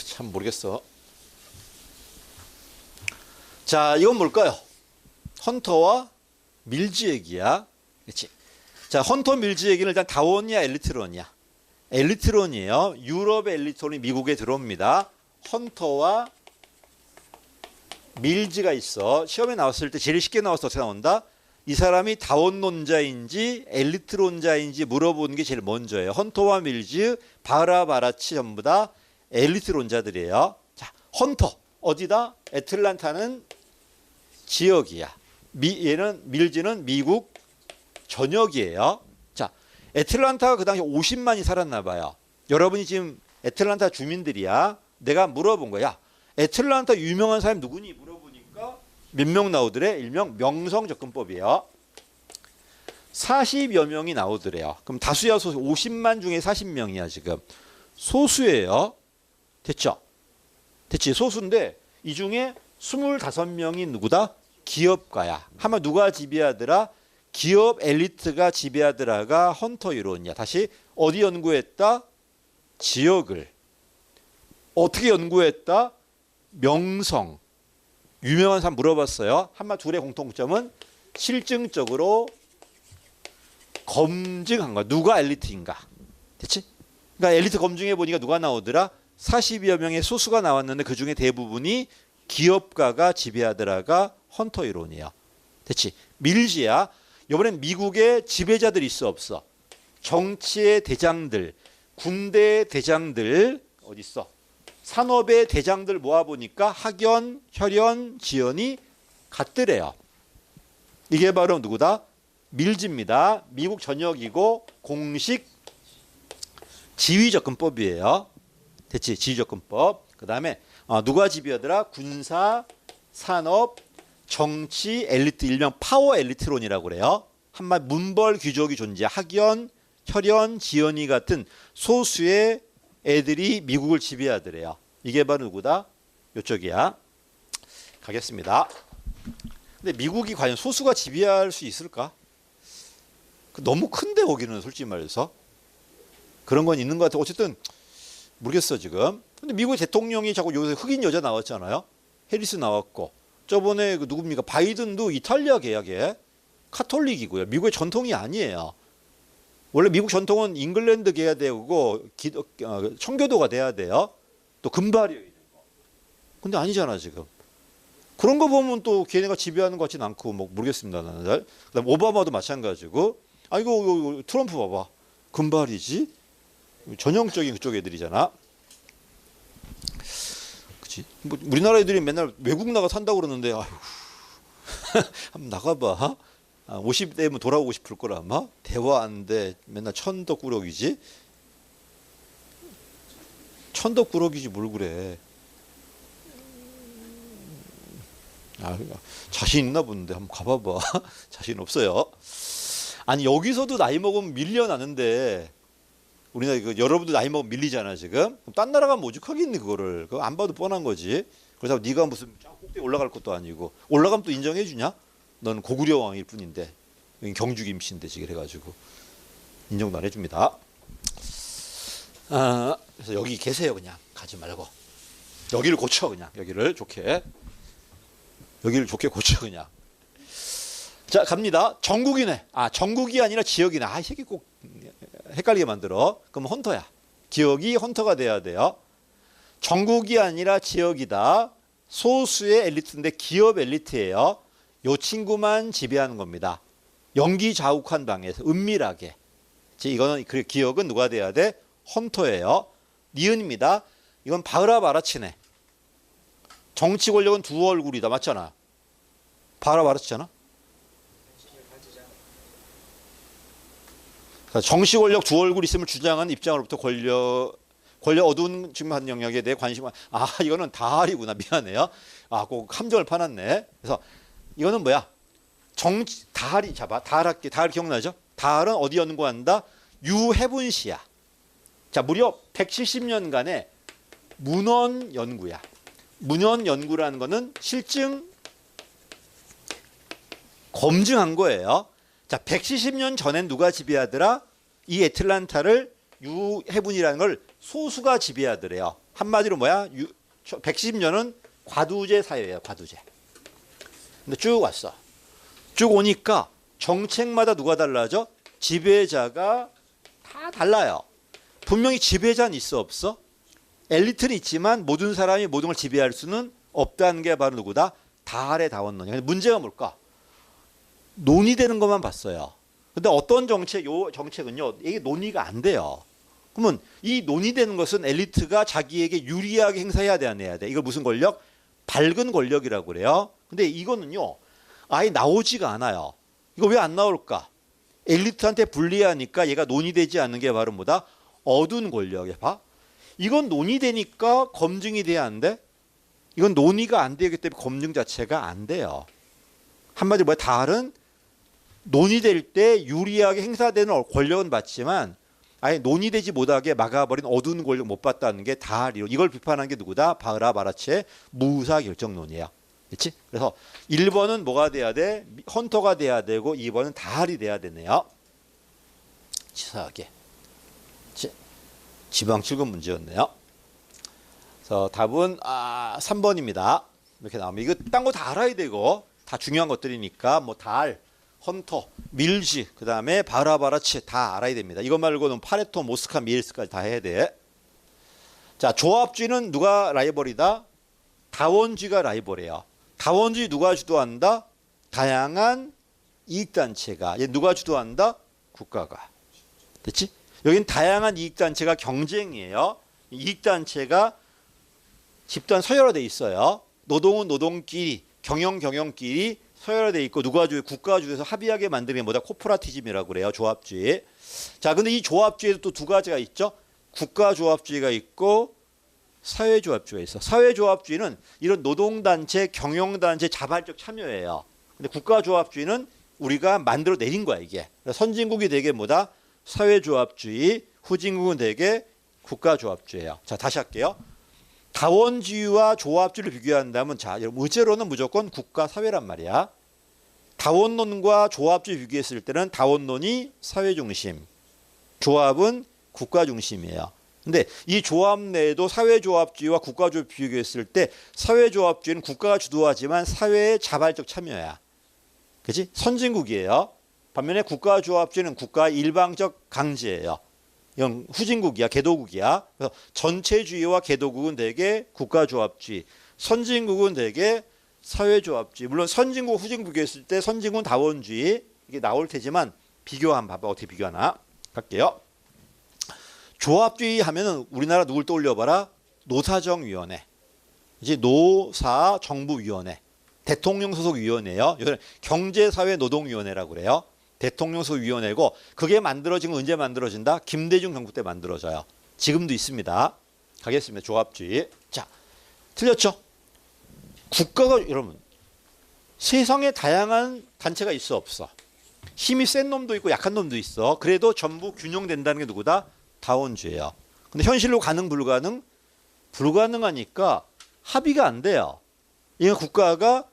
참 모르겠어. 자, 이건 뭘까요? 헌터와 밀즈 얘기야. 그렇지? 자, 헌터 밀즈 얘기는 일단 다원이야, 엘리트론이야? 엘리트론이에요. 유럽의 엘리트론이 미국에 들어옵니다. 헌터와 밀즈가 있어. 시험에 나왔을 때 제일 쉽게 나와서 어떻게 나온다? 이 사람이 다원론자인지 엘리트론자인지 물어보는 게 제일 먼저예요. 헌터와 밀즈, 바라바라치 전부 다 엘리트론자들이에요. 자, 헌터 어디다? 애틀란타는 지역이야. 얘는 밀즈는 미국 전역이에요. 자, 애틀란타가 그 당시 50만이 살았나 봐요. 여러분이 지금 애틀란타 주민들이야. 내가 물어본 거야. 애틀란타 유명한 사람 누구니? 물어보니까 몇 명 나오더래? 일명 명성접근법이에요. 40여 명이 나오더래요. 그럼 다수야 소수? 50만 중에 40명이야 지금. 소수예요. 됐죠? 됐지? 소수인데 이 중에 25명이 누구다? 기업가야. 하면 누가 지배하더라? 기업 엘리트가 지배하더라가 헌터 이론이야. 다시 어디 연구했다? 지역을. 어떻게 연구했다? 명성. 유명한 사람 물어봤어요. 한마 둘의 공통점은 실증적으로 검증한 거야. 누가 엘리트인가. 됐지? 그러니까 엘리트 검증해 보니까 누가 나오더라? 40여 명의 소수가 나왔는데 그중에 대부분이 기업가가 지배하더라가 헌터 이론이야. 됐지? 밀즈야. 이번엔 미국의 지배자들이 있어 없어? 정치의 대장들, 군대의 대장들 어디 있어? 산업의 대장들 모아보니까 학연, 혈연, 지연이 같더래요. 이게 바로 누구다? 밀즈입니다. 미국 전역이고 공식 지휘접근법이에요. 됐지? 지휘접근법. 그 다음에 누가 지배하더라? 군사, 산업, 정치, 엘리트, 일명 파워 엘리트론이라고 그래요. 한마디 문벌 귀족이 존재. 학연, 혈연, 지연이 같은 소수의 애들이 미국을 지배하더래요. 이게 바로 누구다? 이쪽이야. 가겠습니다. 근데 미국이 과연 소수가 지배할 수 있을까? 너무 큰데 거기는 솔직히 말해서 그런 건 있는 것 같아. 어쨌든 모르겠어 지금. 근데 미국 대통령이 자꾸 요새 흑인 여자 나왔잖아요. 해리스 나왔고 저번에 그 누굽니까 바이든도 이탈리아 계약에 카톨릭이고요. 미국의 전통이 아니에요. 원래 미국 전통은 잉글랜드 계야 되고 청교도가 돼야 돼요. 또 금발이어야 되고. 근데 아니잖아 지금. 그런 거 보면 또 걔네가 지배하는 것 같지는 않고 뭐 모르겠습니다. 나는. 그다음 오바마도 마찬가지고. 아 이거 트럼프 봐봐. 금발이지. 전형적인 그쪽 애들이잖아. 그치? 뭐 우리나라 애들이 맨날 외국 나가 산다고 그러는데 아휴. 한번 나가봐. 50대면 돌아오고 싶을 거라 아마. 대화 안 돼. 맨날 천덕꾸러기지. 천덕꾸러기지 뭘 그래. 자신 있나 본데 한번 가봐봐. 자신 없어요. 아니 여기서도 나이 먹으면 밀려나는데 우리나라 여러분도 나이 먹으면 밀리잖아 지금. 그럼 딴 나라 가면 오죽하겠니 그거를. 그거 안 봐도 뻔한 거지. 그래서 네가 무슨 꼭대기 올라갈 것도 아니고 올라가면 또 인정해 주냐? 넌 고구려 왕일 뿐인데 여기 경주 김씨인데 지금 해가지고 인정도 안 해줍니다. 그래서 여기 계세요 그냥 가지 말고 여기를 고쳐 그냥 여기를 좋게 고쳐 그냥. 자 갑니다. 전국이네. 전국이 아니라 지역이네. 이 새끼 꼭 헷갈리게 만들어. 그럼 헌터야. 기억이 헌터가 돼야 돼요. 전국이 아니라 지역이다. 소수의 엘리트인데 기업 엘리트예요. 요 친구만 지배하는 겁니다. 영기자욱한 방에서 은밀하게. 이거는 기억은 누가 돼야 돼? 헌터예요. 니은입니다. 이건 바흐라 바라치네. 정치 권력은 두 얼굴이다. 맞잖아. 바흐라 바라치잖아. 정치 권력 두 얼굴 있음을 주장하는 입장으로부터 권력 어두운 지금 한 영역에 대해 관심을 이거는 다알이구나. 미안해요. 꼭 함정을 파놨네. 그래서 이거는 뭐야? 다알이 잡아. 다알 기억나죠? 다알은 어디 연구한다? 유해분시야. 자, 무려 170년간의 문헌 연구야. 문헌 연구라는 거는 실증 검증한 거예요. 자, 170년 전엔 누가 지배하더라? 이 애틀란타를 유해분이라는 걸 소수가 지배하더래요. 한마디로 뭐야? 170년은 과두제 사회예요. 과두제. 근데 쭉 왔어. 쭉 오니까 정책마다 누가 달라져? 지배자가 다 달라요. 분명히 지배자는 있어 없어? 엘리트는 있지만 모든 사람이 모든 걸 지배할 수는 없다는 게 바로 누구다? 다알의 다원론이야. 근데 문제가 뭘까? 논의되는 것만 봤어요. 근데 어떤 정책은요, 이게 논의가 안 돼요. 그러면 이 논의되는 것은 엘리트가 자기에게 유리하게 행사해야 돼, 안 해야 돼? 이걸 무슨 권력? 밝은 권력이라고 그래요. 근데 이거는요, 아예 나오지가 않아요. 이거 왜 안 나올까? 엘리트한테 불리하니까 얘가 논의되지 않는 게 바로 뭐다? 어두운 권력이야. 봐. 이건 논의되니까 검증이 돼야 안 돼? 이건 논의가 안 되기 때문에 검증 자체가 안 돼요. 한마디로 뭐야? 다른 논의될 때 유리하게 행사되는 권력은 받지만 아예 논의되지 못하게 막아버린 어두운 권력 못 받다는 게 다알이요. 이걸 비판한 게 누구다? 바흐라 바라치의 무사결정론이에요. 그렇지? 그래서 1번은 뭐가 돼야 돼? 헌터가 돼야 되고 2번은 다알이 돼야 되네요. 치사하게. 지방 7급 문제였네요. 그래서 답은 3번입니다. 이렇게 나오면 이거 딴 거 다 알아야 되고 다 중요한 것들이니까 뭐 다알, 헌터, 밀지, 그 다음에 바흐라 바라치 다 알아야 됩니다. 이거 말고는 파레토, 모스카, 미엘스까지 다 해야 돼. 자, 조합주의는 누가 라이벌이다? 다원주의가 라이벌이에요. 다원주의 누가 주도한다? 다양한 이익단체가. 얘 누가 주도한다? 국가가. 됐지? 여긴 다양한 이익단체가 경쟁이에요. 이익단체가 집단 서열화되어 있어요. 노동은 노동끼리, 경영끼리 서열화되어 있고 누가 주요? 국가가 주도해서 합의하게 만드는 게 뭐다? 코퍼라티즘이라고 그래요. 조합주의. 자, 근데 이 조합주의에도 또 두 가지가 있죠. 국가조합주의가 있고 사회조합주의가 있어. 사회조합주의는 이런 노동단체, 경영단체 자발적 참여예요. 근데 국가조합주의는 우리가 만들어 내린 거야 이게. 선진국이 되게 뭐다? 사회조합주의, 후진국은 되게 국가조합주의예요. 자, 다시 할게요. 다원주의와 조합주의를 비교한다면 자, 의제로는 무조건 국가 사회란 말이야. 다원론과 조합주의 비교했을 때는 다원론이 사회 중심, 조합은 국가 중심이에요. 근데 이 조합 내에도 사회조합주의와 국가주의 비교했을 때 사회조합주의는 국가가 주도하지만 사회의 자발적 참여야. 그치? 선진국이에요. 반면에 국가조합주의는 국가의 일방적 강제예요. 이건 후진국이야, 개도국이야. 그래서 전체주의와 개도국은 대개 국가조합주의, 선진국은 대개 사회조합주의. 물론 선진국, 후진국 비교했을 때 선진국은 다원주의 이게 나올 테지만 비교 한번 봐봐. 어떻게 비교하나? 갈게요. 조합주의 하면은 우리나라 누굴 떠올려봐라? 노사정위원회, 이제 노사정부위원회, 대통령 소속 위원회예요. 경제사회노동위원회라고 그래요. 대통령 소속 위원회고 그게 만들어진 건 언제 만들어진다? 김대중 정부 때 만들어져요. 지금도 있습니다. 가겠습니다. 조합주의. 자, 틀렸죠? 국가가 여러분 세상에 다양한 단체가 있어 없어? 힘이 센 놈도 있고 약한 놈도 있어. 그래도 전부 균형된다는 게 누구다? 다원주의예요. 근데 현실로 가능 불가능? 불가능하니까 합의가 안 돼요. 이거 국가가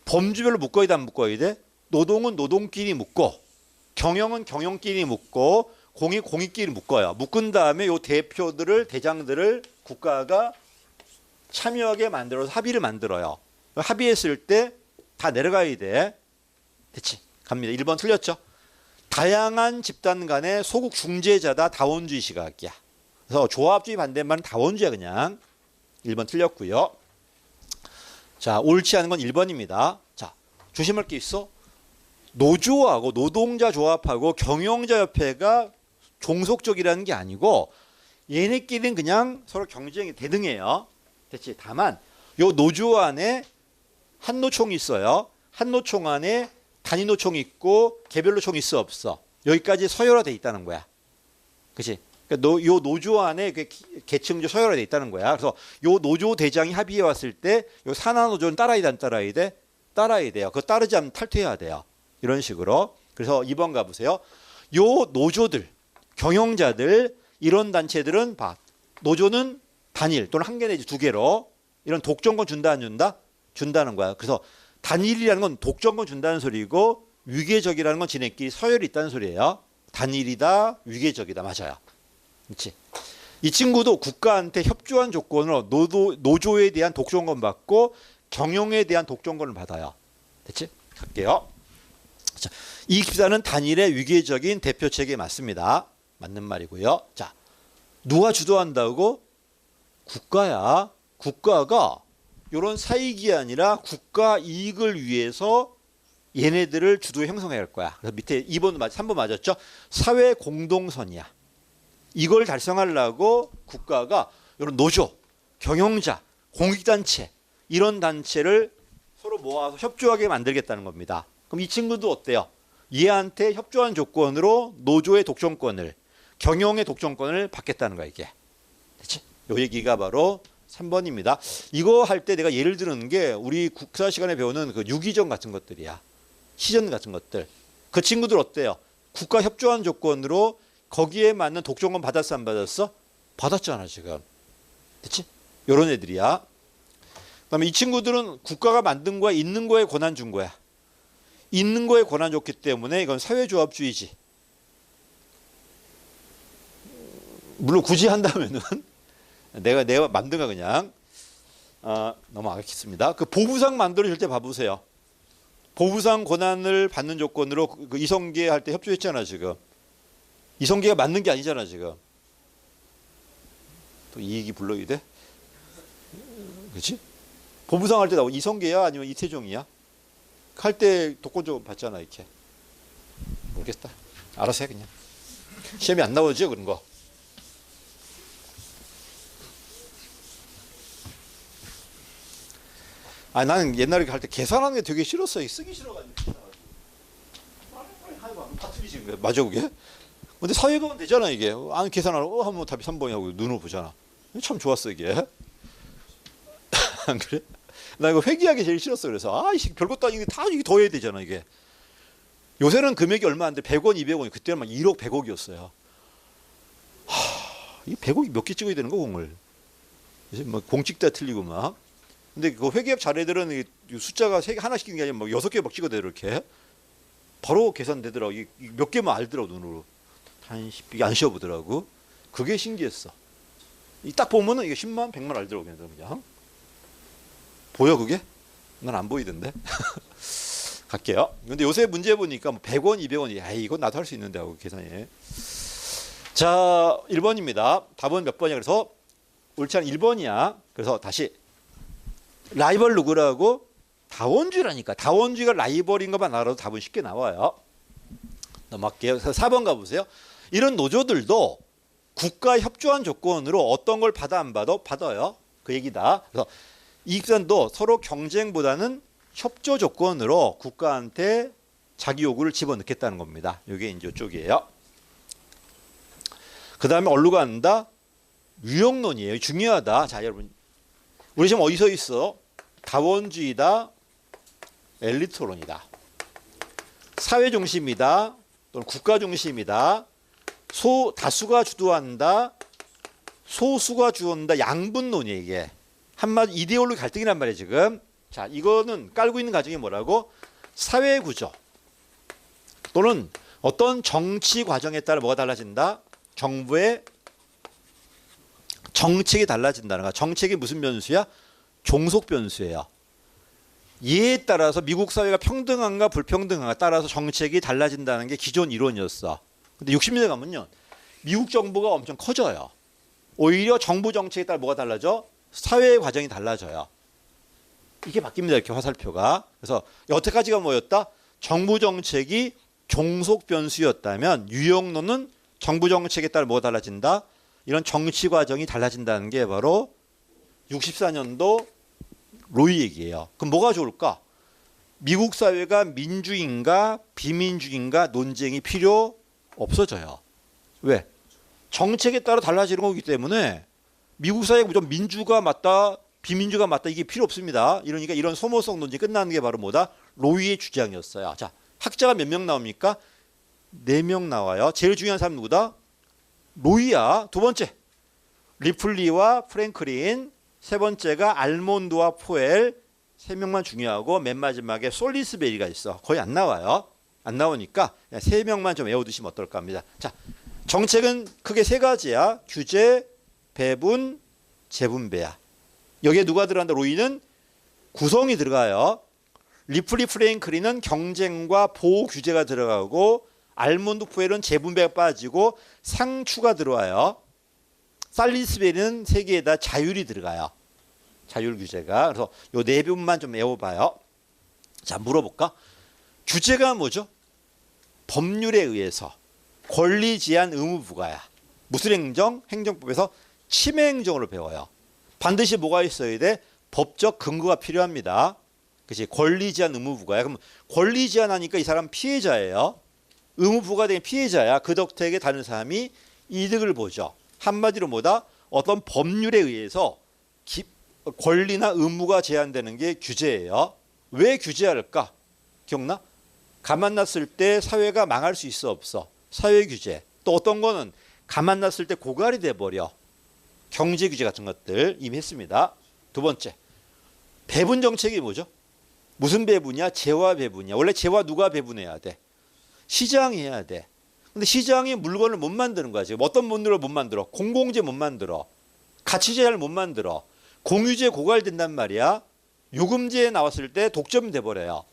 범주별로 묶어야 돼, 안 묶어야 돼? 노동은 노동끼리 묶고 경영은 경영끼리 묶고 공익 공익끼리 묶어요. 묶은 다음에 요 대표들을 대장들을 국가가 참여하게 만들어서 합의를 만들어요. 합의했을 때 다 내려가야 돼. 됐지? 갑니다. 1번 틀렸죠? 다양한 집단 간의 소국 중재자다. 다원주의 시각이야. 그래서 조합주의 반대말은 다원주의야 그냥. 1번 틀렸고요. 자, 옳지 않은 건 1번입니다. 자, 조심할 게 있어. 노조하고 노동자 조합하고 경영자 협회가 종속적이라는 게 아니고 얘네끼리는 그냥 서로 경쟁이 대등해요. 됐지? 다만 요 노조 안에 한노총이 있어요. 한노총 안에 단위노총이 있고 개별노총이 있어 없어? 여기까지 서열화돼 있다는 거야. 그치? 그러니까 요 노조 안에 계층조 서열화돼 있다는 거야. 그래서 요 노조 대장이 합의해 왔을 때 요 산하노조는 따라야 돼, 안 따라야 돼? 따라야 돼요. 그거 따르지 않으면 탈퇴해야 돼요. 이런 식으로. 그래서 2번 가보세요. 요 노조들, 경영자들, 이런 단체들은 봐. 노조는 단일 또는 한 개 내지 두 개로 이런 독점권 준다 안 준다? 준다는 거야. 그래서 단일이라는 건 독점권 준다는 소리고 위계적이라는 건 지네끼리 서열이 있다는 소리예요. 단일이다, 위계적이다. 맞아요. 그렇지? 이 친구도 국가한테 협조한 조건으로 노조에 대한 독점권 받고 경영에 대한 독점권을 받아요. 됐지? 갈게요. 자, 이 기사는 단일의 위계적인 대표체계에 맞습니다. 맞는 말이고요. 자, 누가 주도한다고? 국가야. 국가가 이런 사익이 아니라 국가 이익을 위해서 얘네들을 주도에 형성해야 할 거야. 그래서 밑에 2번, 3번 맞았죠? 사회 공동선이야. 이걸 달성하려고 국가가 이런 노조, 경영자, 공익단체 이런 단체를 서로 모아서 협조하게 만들겠다는 겁니다. 그럼 이 친구도 어때요? 얘한테 협조한 조건으로 노조의 독점권을, 경영의 독점권을 받겠다는 거야 이게. 됐지? 요 얘기가 바로 3번입니다. 이거 할 때 내가 예를 드는 게 우리 국사 시간에 배우는 그 유기전 같은 것들이야. 시전 같은 것들. 그 친구들 어때요? 국가 협조한 조건으로 거기에 맞는 독점권 받았어 안 받았어? 받았잖아 지금. 됐지? 요런 애들이야. 그다음에 이 친구들은 국가가 만든 거야, 있는 거에 권한 준 거야. 있는 거에 권한 줬기 때문에 이건 사회조합주의지. 물론 굳이 한다면은 내가 만든 거 그냥 넘어가겠습니다. 그 보부상 만들어줄 때 봐보세요. 보부상 권한을 받는 조건으로 그 이성계 할 때 협조했잖아 지금. 이성계가 맞는 게 아니잖아 지금. 또 이익이 불러야 돼? 그렇지? 보부상 할 때 나오 이성계야 아니면 이태종이야? 할 때 독권적 받잖아 이렇게. 모르겠다. 알아서 해 그냥. 시험이 안 나오죠 그런 거. 아 나는 옛날에 할 때 계산하는 게 되게 싫었어. 쓰기 싫어가지고. 다 틀리지. 맞아 그게? 근데 사회공은 되잖아 이게. 안 계산하러 하면 답이 3번이라고 눈으로 보잖아. 참 좋았어 이게. 안 그래? 나 이거 회계하기 제일 싫었어. 그래서 별것도 아니고 다 이게 더 해야 되잖아 이게. 요새는 금액이 얼마 안 돼. 100원, 200원이. 그때는 막 1억, 100억이었어요. 이 100억이 몇 개 찍어야 되는 거 공을. 이제 뭐 공찍다 틀리고 막. 근데 그 회계학 자료들은 숫자가 세 개 하나씩 있는 게 아니라 뭐 6개 막 찍어대 이렇게. 바로 계산되더라고. 몇 개만 알더라고 눈으로. 단십 이게 안 쉬어보더라고. 그게 신기했어. 이 딱 보면은 이게 10만, 100만 알더라고 그냥. 보여 그게? 난 안 보이던데. 갈게요. 근데 요새 문제 보니까 뭐 100원, 200원이 야 이건 나도 할 수 있는데 하고 계산해. 자, 1번입니다. 답은 몇 번이야? 그래서 옳지 않은 1번이야. 그래서 다시 라이벌 누구라고? 다원주의라니까. 다원주의가 라이벌인 것만 알아도 답은 쉽게 나와요. 넘어갈게요. 4번 가보세요. 이런 노조들도 국가 협조한 조건으로 어떤 걸 받아 안 받아? 받아요. 그 얘기다. 그래서 이익단도 서로 경쟁보다는 협조 조건으로 국가한테 자기 요구를 집어넣겠다는 겁니다. 이게 이제 이쪽이에요. 그 다음에 어디로 간다? 유형론이에요. 중요하다. 자, 여러분. 우리 지금 어디서 있어? 다원주의다. 엘리트론이다. 사회 중심이다. 또는 국가 중심이다. 다수가 주도한다. 소수가 주도한다. 양분론이에요, 이게. 한마디 이데올로기 갈등이란 말이에요, 지금. 자, 이거는 깔고 있는 가정이 뭐라고? 사회 구조. 또는 어떤 정치 과정에 따라 뭐가 달라진다? 정부의 정책이 달라진다는 거야. 정책이 무슨 변수야? 종속 변수예요. 이에 따라서 미국 사회가 평등한가 불평등한가 따라서 정책이 달라진다는 게 기존 이론이었어. 근데 60년대 가면요. 미국 정부가 엄청 커져요. 오히려 정부 정책에 따라 뭐가 달라져? 사회의 과정이 달라져요. 이게 바뀝니다. 이렇게 화살표가. 그래서 여태까지가 뭐였다? 정부 정책이 종속 변수였다면 유형론은 정부 정책에 따라 뭐가 달라진다? 이런 정치 과정이 달라진다는 게 바로 64년도 로이 얘기예요. 그럼 뭐가 좋을까? 미국 사회가 민주인가 비민주인가 논쟁이 필요 없어져요. 왜? 정책에 따라 달라지는 거기 때문에 미국 사회가 무조건 민주가 맞다 비민주가 맞다 이게 필요 없습니다. 이러니까 이런 소모성 논쟁이 끝나는 게 바로 뭐다? 로이의 주장이었어요. 자, 학자가 몇 명 나옵니까? 4명 나와요. 제일 중요한 사람 누구다? 로이야. 두 번째 리플리와 프랭클린. 세 번째가 알몬드와 포엘. 3명만 중요하고 맨 마지막에 솔리스베리가 있어. 거의 안 나와요. 안 나오니까 3명만 좀 외워두시면 어떨까 합니다. 자, 정책은 크게 3가지야. 규제, 배분, 재분배야. 여기에 누가 들어간다? 로이는 구성이 들어가요. 리플리 프랭클린은 경쟁과 보호 규제가 들어가고 알몬드 포엘은 재분배가 빠지고 상추가 들어와요. 살리스베리는 3개에다 자율이 들어가요. 자율 규제가. 그래서 요 4분만 좀 외워봐요. 자, 물어볼까? 규제가 뭐죠? 법률에 의해서 권리 제한 의무 부과야. 무슨 행정? 행정법에서 침해 행정으로 배워요. 반드시 뭐가 있어야 돼? 법적 근거가 필요합니다. 그치? 권리 제한 의무 부과야. 그럼 권리 제한하니까 이 사람 피해자예요. 의무 부과된 피해자야. 그 덕택에 다른 사람이 이득을 보죠. 한마디로 뭐다? 어떤 법률에 의해서 권리나 의무가 제한되는 게 규제예요. 왜 규제할까? 기억나? 가만 놨을 때 사회가 망할 수 있어 없어? 사회 규제. 또 어떤 거는 가만 놨을 때 고갈이 돼버려. 경제 규제 같은 것들 이미 했습니다. 두 번째, 배분 정책이 뭐죠? 무슨 배분이야? 재화 배분이야. 원래 재화 누가 배분해야 돼? 시장이 해야 돼. 근데 시장이 물건을 못 만드는 거야. 지금 어떤 물건을 못 만들어? 공공재 못 만들어. 가치재를 못 만들어. 공유재 고갈된단 말이야. 요금제에 나왔을 때 독점이 돼버려요.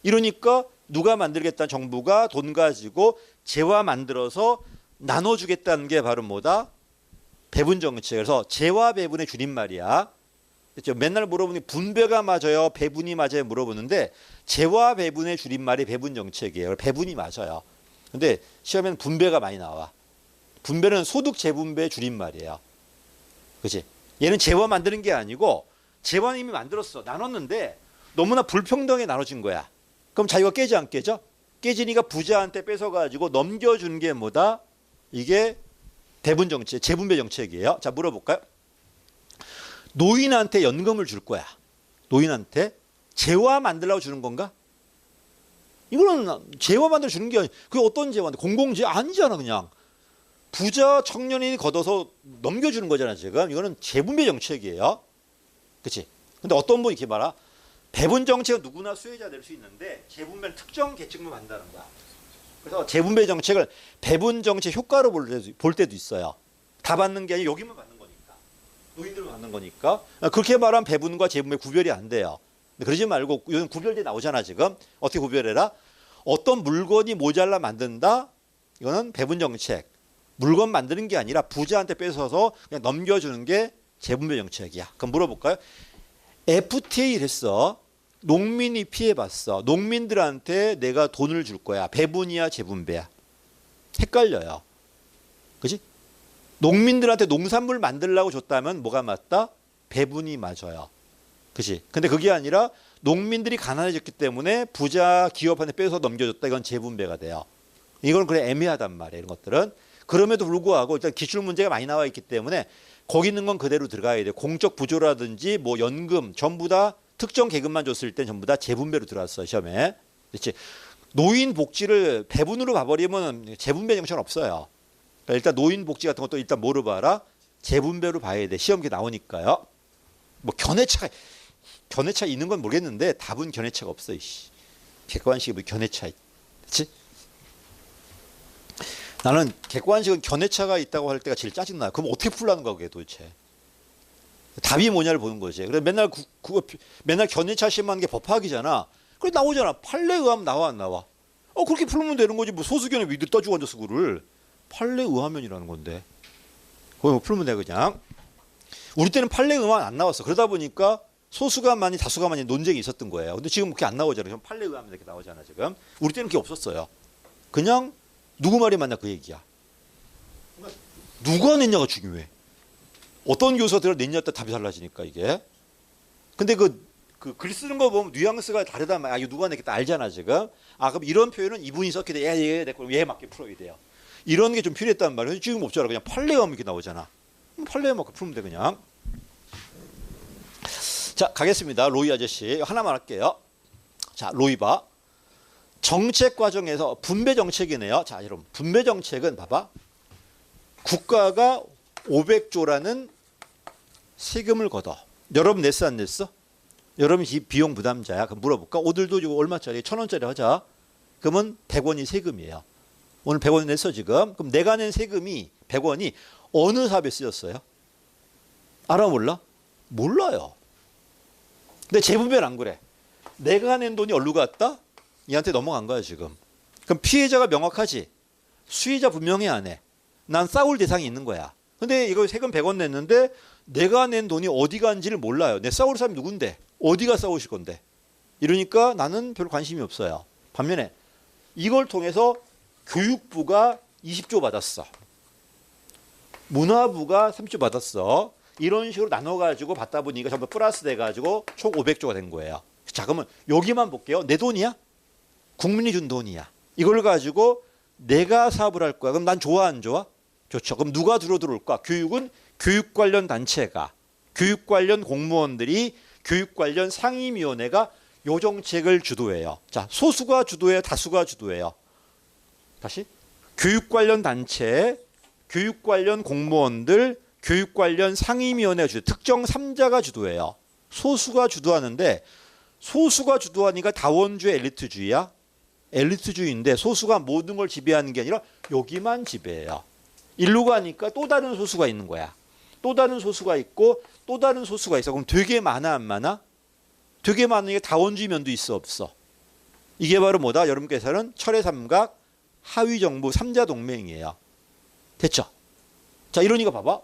이러니까 누가 만들겠다는 정부가 돈 가지고 재화 만들어서 나눠주겠다는 게 바로 뭐다? 배분 정책. 그래서 재화 배분의 줄임말이야. 그렇죠? 맨날 물어보니 분배가 맞아요, 배분이 맞아요 물어보는데 재화 배분의 줄임말이 배분 정책이에요. 배분이 맞아요. 근데 시험에는 분배가 많이 나와. 분배는 소득 재분배의 줄임말이에요. 그렇지? 얘는 재화 만드는 게 아니고 재화는 이미 만들었어. 나눴는데 너무나 불평등하게 나눠진 거야. 그럼 자기가 깨져 안 깨져? 깨지니까 부자한테 뺏어가지고 넘겨주는 게 뭐다? 이게 배분 정책, 재분배 정책이에요. 자, 물어볼까요? 노인한테 연금을 줄 거야. 노인한테 재화 만들려고 주는 건가? 이거는 재화 만들어 주는 게 아니고 그게 어떤 재화인데? 공공재 아니잖아. 그냥 부자 청년이 걷어서 넘겨주는 거잖아. 지금 이거는 재분배 정책이에요. 그렇지? 근데 어떤 분이 이렇게 말아? 배분 정책은 누구나 수혜자 될 수 있는데 재분배는 특정 계층만 만든다는 거야. 그래서 재분배 정책을 배분 정책 효과로 볼 때도 있어요. 다 받는 게 아니라 여기만 받는 거니까. 노인들만 받는 거니까. 그렇게 말하면 배분과 재분배 구별이 안 돼요. 그러지 말고 이건 구별돼 나오잖아 지금. 어떻게 구별해라? 어떤 물건이 모자라 만든다. 이거는 배분 정책. 물건 만드는 게 아니라 부자한테 뺏어서 그냥 넘겨주는 게 재분배 정책이야. 그럼 물어볼까요? FTA를 했어. 농민이 피해봤어. 농민들한테 내가 돈을 줄 거야. 배분이야 재분배야. 헷갈려요. 그지? 농민들한테 농산물 만들라고 줬다면 뭐가 맞다? 배분이 맞아요. 그지? 근데 그게 아니라 농민들이 가난해졌기 때문에 부자 기업한테 뺏어서 넘겨줬다. 이건 재분배가 돼요. 이건 그래 애매하단 말이에요. 이런 것들은. 그럼에도 불구하고 일단 기출 문제가 많이 나와 있기 때문에 거기 있는 건 그대로 들어가야 돼요. 공적 부조라든지 뭐 연금 전부 다 특정 계급만 줬을 땐 전부 다 재분배로 들어왔어 시험에. 그렇지? 노인 복지를 배분으로 봐버리면 재분배 정책은 없어요. 그러니까 일단 노인 복지 같은 것도 일단 뭐로 봐라? 재분배로 봐야 돼. 시험에 나오니까요. 뭐 견해차 있는 건 모르겠는데 답은 견해차가 없어. 객관식이 뭐 견해차. 그렇지? 나는 객관식은 견해차가 있다고 할 때가 제일 짜증나. 그럼 어떻게 풀라는 거야, 그게 도대체. 답이 뭐냐를 보는 거지. 그래 맨날 견해차 시험하는 게 법학이잖아. 그래 나오잖아. 판례 의하면 나와 안 나와? 그렇게 풀면 되는 거지. 뭐 소수견에 왜 따지고 앉았어 그를. 판례 의하면이라는 건데. 그거 풀면 돼 그냥. 우리 때는 판례 의하면 안 나왔어. 그러다 보니까 소수가 많이 다수가 많이 논쟁이 있었던 거예요. 근데 지금 그렇게 안 나오잖아요. 판례 의하면 이렇게 나오잖아 지금. 우리 때는 그게 없었어요. 그냥 누구 말이 맞냐 그 얘기야. 누가 냈냐가 중요해. 어떤 교수가 냈냐에 따라 답이 달라지니까 이게. 근데 그 글 쓰는 거 보면 뉘앙스가 다르단 말이야. 이거 누가 냈겠다 알잖아 지금. 그럼 이런 표현은 이분이 썼기 때문에 얘 맞게 풀어야 돼요. 이런 게 좀 필요했단 말이야. 지금 없잖아. 그냥 판례가 이렇게 나오잖아. 판례에 맞게 풀면 돼 그냥. 자 가겠습니다. 로이 아저씨 하나만 할게요. 자 로이 봐. 정책 과정에서 분배 정책이네요. 자, 여러분 분배 정책은 봐봐. 국가가 500조라는 세금을 걷어. 여러분 냈어 안 냈어? 여러분 비용 부담자야. 그럼 물어볼까? 오늘도 이거 얼마짜리? 1,000원짜리 하자. 그러면 100원이 세금이에요. 오늘 100원 냈어 지금. 그럼 내가 낸 세금이 100원이 어느 사업에 쓰였어요? 알아 몰라? 몰라요. 근데 재분배는 안 그래. 내가 낸 돈이 어디로 갔다? 얘한테 넘어간 거야 지금. 그럼 피해자가 명확하지. 수혜자 분명히 안 해. 난 싸울 대상이 있는 거야. 근데 이거 세금 100원 냈는데 내가 낸 돈이 어디 간지를 몰라요. 내 싸울 사람이 누군데? 어디가 싸우실 건데? 이러니까 나는 별 관심이 없어요. 반면에 이걸 통해서 교육부가 20조 받았어. 문화부가 30조 받았어. 이런 식으로 나눠가지고 받다 보니까 전부 플러스 돼가지고 총 500조가 된 거예요. 자 그러면 여기만 볼게요. 내 돈이야? 국민이 준 돈이야. 이걸 가지고 내가 사업을 할 거야. 그럼 난 좋아 안 좋아? 좋죠. 그럼 누가 들어올까? 교육은 교육 관련 단체가, 교육 관련 공무원들이, 교육 관련 상임위원회가 요 정책을 주도해요. 자, 소수가 주도해요, 다수가 주도해요. 다시 교육 관련 단체, 교육 관련 공무원들, 교육 관련 상임위원회가 주도, 특정 3자가 주도해요. 소수가 주도하는데 소수가 주도하니까 다원주의 엘리트주의야. 엘리트주의인데 소수가 모든 걸 지배하는 게 아니라 여기만 지배해요. 일로 가니까 또 다른 소수가 있는 거야. 또 다른 소수가 있고 또 다른 소수가 있어. 그럼 되게 많아 안 많아? 되게 많으니까 다원주의 면도 있어 없어? 이게 바로 뭐다? 여러분께서는 철의 삼각 하위정부 3자 동맹이에요. 됐죠? 자 이러니까 봐봐.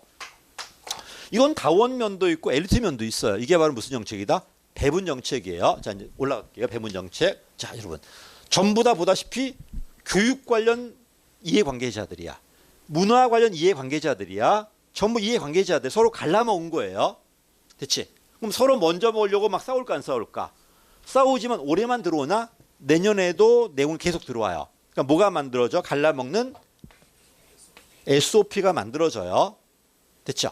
이건 다원 면도 있고 엘리트 면도 있어요. 이게 바로 무슨 정책이다? 배분 정책이에요. 자 이제 올라갈게요. 배분 정책. 자 여러분 전부 다 보다시피 교육 관련 이해관계자들이야. 문화 관련 이해관계자들이야. 전부 이해관계자들 서로 갈라먹은 거예요. 됐지? 그럼 서로 먼저 먹으려고 막 싸울까 안 싸울까? 싸우지만 올해만 들어오나 내년에도 내용은 계속 들어와요. 그러니까 뭐가 만들어져? 갈라먹는 SOP가 만들어져요. 됐죠?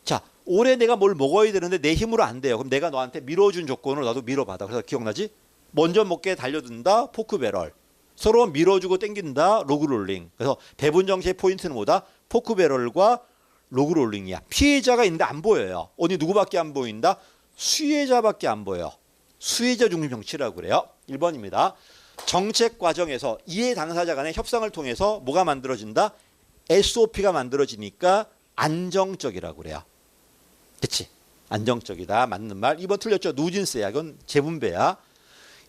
자, 올해 내가 뭘 먹어야 되는데 내 힘으로 안 돼요. 그럼 내가 너한테 밀어준 조건으로 나도 밀어받아. 그래서 기억나지? 먼저 먹게 달려든다. 포크배럴. 서로 밀어주고 땡긴다. 로그롤링. 그래서 배분 정책의 포인트는 뭐다? 포크배럴과 로그롤링이야. 피해자가 있는데 안 보여요. 어디 누구밖에 안 보인다? 수혜자밖에 안 보여. 수혜자 중심 정치라고 그래요. 1번입니다. 정책 과정에서 이해 당사자 간의 협상을 통해서 뭐가 만들어진다? SOP가 만들어지니까 안정적이라고 그래요. 그치? 안정적이다. 맞는 말. 2번 틀렸죠. 누진스야. 이건 재분배야.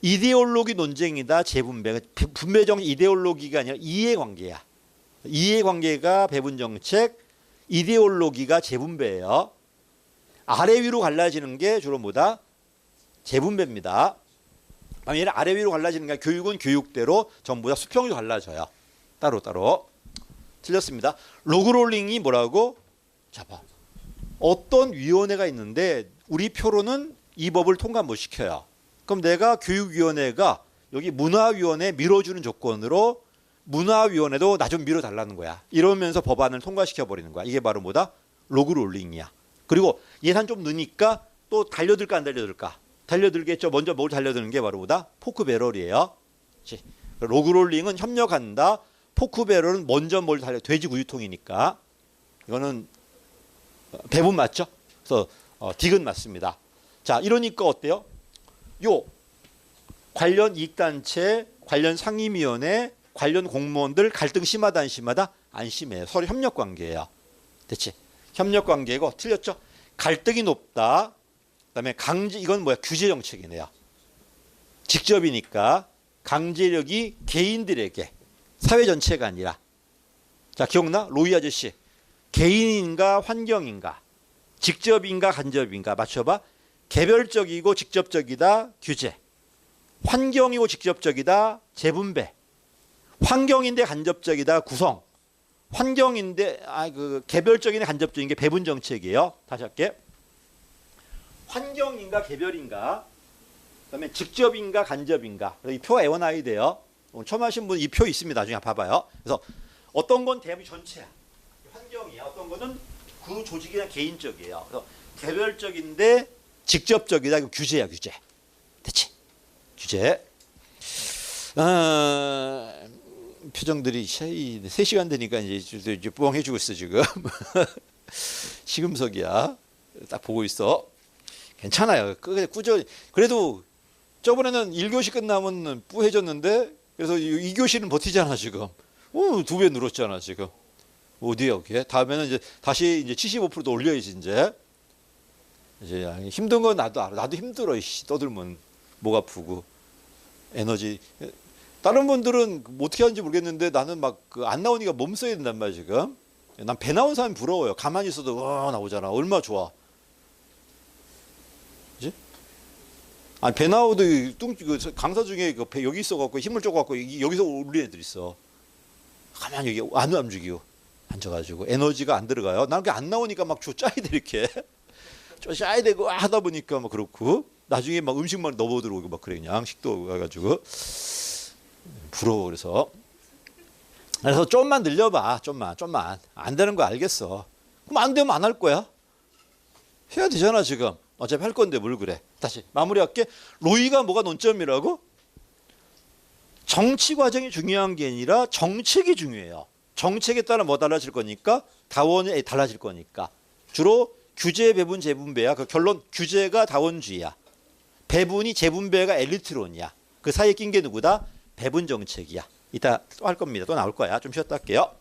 이데올로기 논쟁이다. 재분배. 분배정 이데올로기가 아니라 이해관계야. 이해관계가 배분정책, 이데올로기가 재분배예요. 아래 위로 갈라지는 게 주로 뭐다? 재분배입니다. 만약에 아래 위로 갈라지는 게 교육은 교육대로 전부 다 수평으로 갈라져요. 따로따로. 틀렸습니다. 로그롤링이 뭐라고? 자, 봐. 어떤 위원회가 있는데 우리 표로는 이 법을 통과 못 시켜요. 그럼 내가 교육위원회가 여기 문화위원회 밀어주는 조건으로 문화위원회도 나 좀 밀어달라는 거야. 이러면서 법안을 통과시켜버리는 거야. 이게 바로 뭐다? 로그롤링이야. 그리고 예산 좀 넣으니까 또 달려들까 안 달려들까? 달려들겠죠. 먼저 뭘 달려드는 게 바로 뭐다? 포크배럴이에요. 로그롤링은 협력한다. 포크배럴은 먼저 뭘 달려? 돼지구유통이니까. 이거는 배분 맞죠? 그래서 딕은 맞습니다. 자, 이러니까 어때요? 요 관련 이익단체, 관련 상임위원회, 관련 공무원들 갈등 심하다 안 심하다? 안 심해요. 서로 협력관계예요. 됐지? 협력관계고 틀렸죠? 갈등이 높다. 그다음에 강제 이건 뭐야? 규제 정책이네요. 직접이니까 강제력이 개인들에게 사회 전체가 아니라 자 기억나? 로이 아저씨 개인인가 환경인가 직접인가 간접인가 맞춰봐. 개별적이고 직접적이다 규제 환경이고 직접적이다 재분배 환경인데 간접적이다 구성 환경인데 개별적인 간접적인 게 배분 정책이에요. 다시 할게. 환경인가 개별인가 그다음에 직접인가 간접인가 이 표 애원하야 돼요. 오늘 처음 하신 분 이 표 있습니다. 나중에 봐봐요. 그래서 어떤 건 대부 전체야. 환경이야. 어떤 거는 그 조직이나 개인적이에요. 그래서 개별적인데 직접적이다. 이거 규제야 규제. 됐지? 규제. 표정들이 3시간 되니까 이제 부엉해지고 있어 지금. 시금석이야. 딱 보고 있어. 괜찮아요. 꾸준히. 그래도 저번에는 1교시 끝나면 뿌해졌는데 그래서 2교시는 버티잖아 지금. 2배 늘었잖아 지금. 어디야 그게? 다음에는 이제 다시 이제 75%도 올려야지 이제. 이제 힘든 건 나도 알아. 나도 힘들어. 떠들면 목 아프고 에너지. 다른 분들은 뭐 어떻게 하는지 모르겠는데 나는 막 안 나오니까 몸 써야 된단 말이야 지금. 난 배 나온 사람이 부러워요. 가만히 있어도 나오잖아. 얼마나 좋아. 그지? 아니 배 나오도 강사 중에 배 여기 있어갖고 힘을 줘갖고 여기서 올린 애들 있어. 가만히 여기 안 움직이고 앉아가지고 에너지가 안 들어가요. 나는 그게 안 나오니까 막 짜야 돼 이렇게. 짜야 되고 하다 보니까 막 그렇고 나중에 막 음식만 넣어 들어오고 막 그래 그냥 식도 가가지고 부러워. 그래서 좀만 늘려봐. 좀만 안 되는 거 알겠어. 그럼 안 되면 안 할 거야. 해야 되잖아 지금. 어차피 할 건데 뭘 그래. 다시 마무리할게. 로이가 뭐가 논점이라고? 정치 과정이 중요한 게 아니라 정책이 중요해요. 정책에 따라 뭐 달라질 거니까 다원이 달라질 거니까 주로 규제 배분 재분배야. 그 결론 규제가 다원주의야. 배분이 재분배가 엘리트론이야. 그 사이에 낀 게 누구다? 배분 정책이야. 이따 또 할 겁니다. 또 나올 거야. 좀 쉬었다 할게요.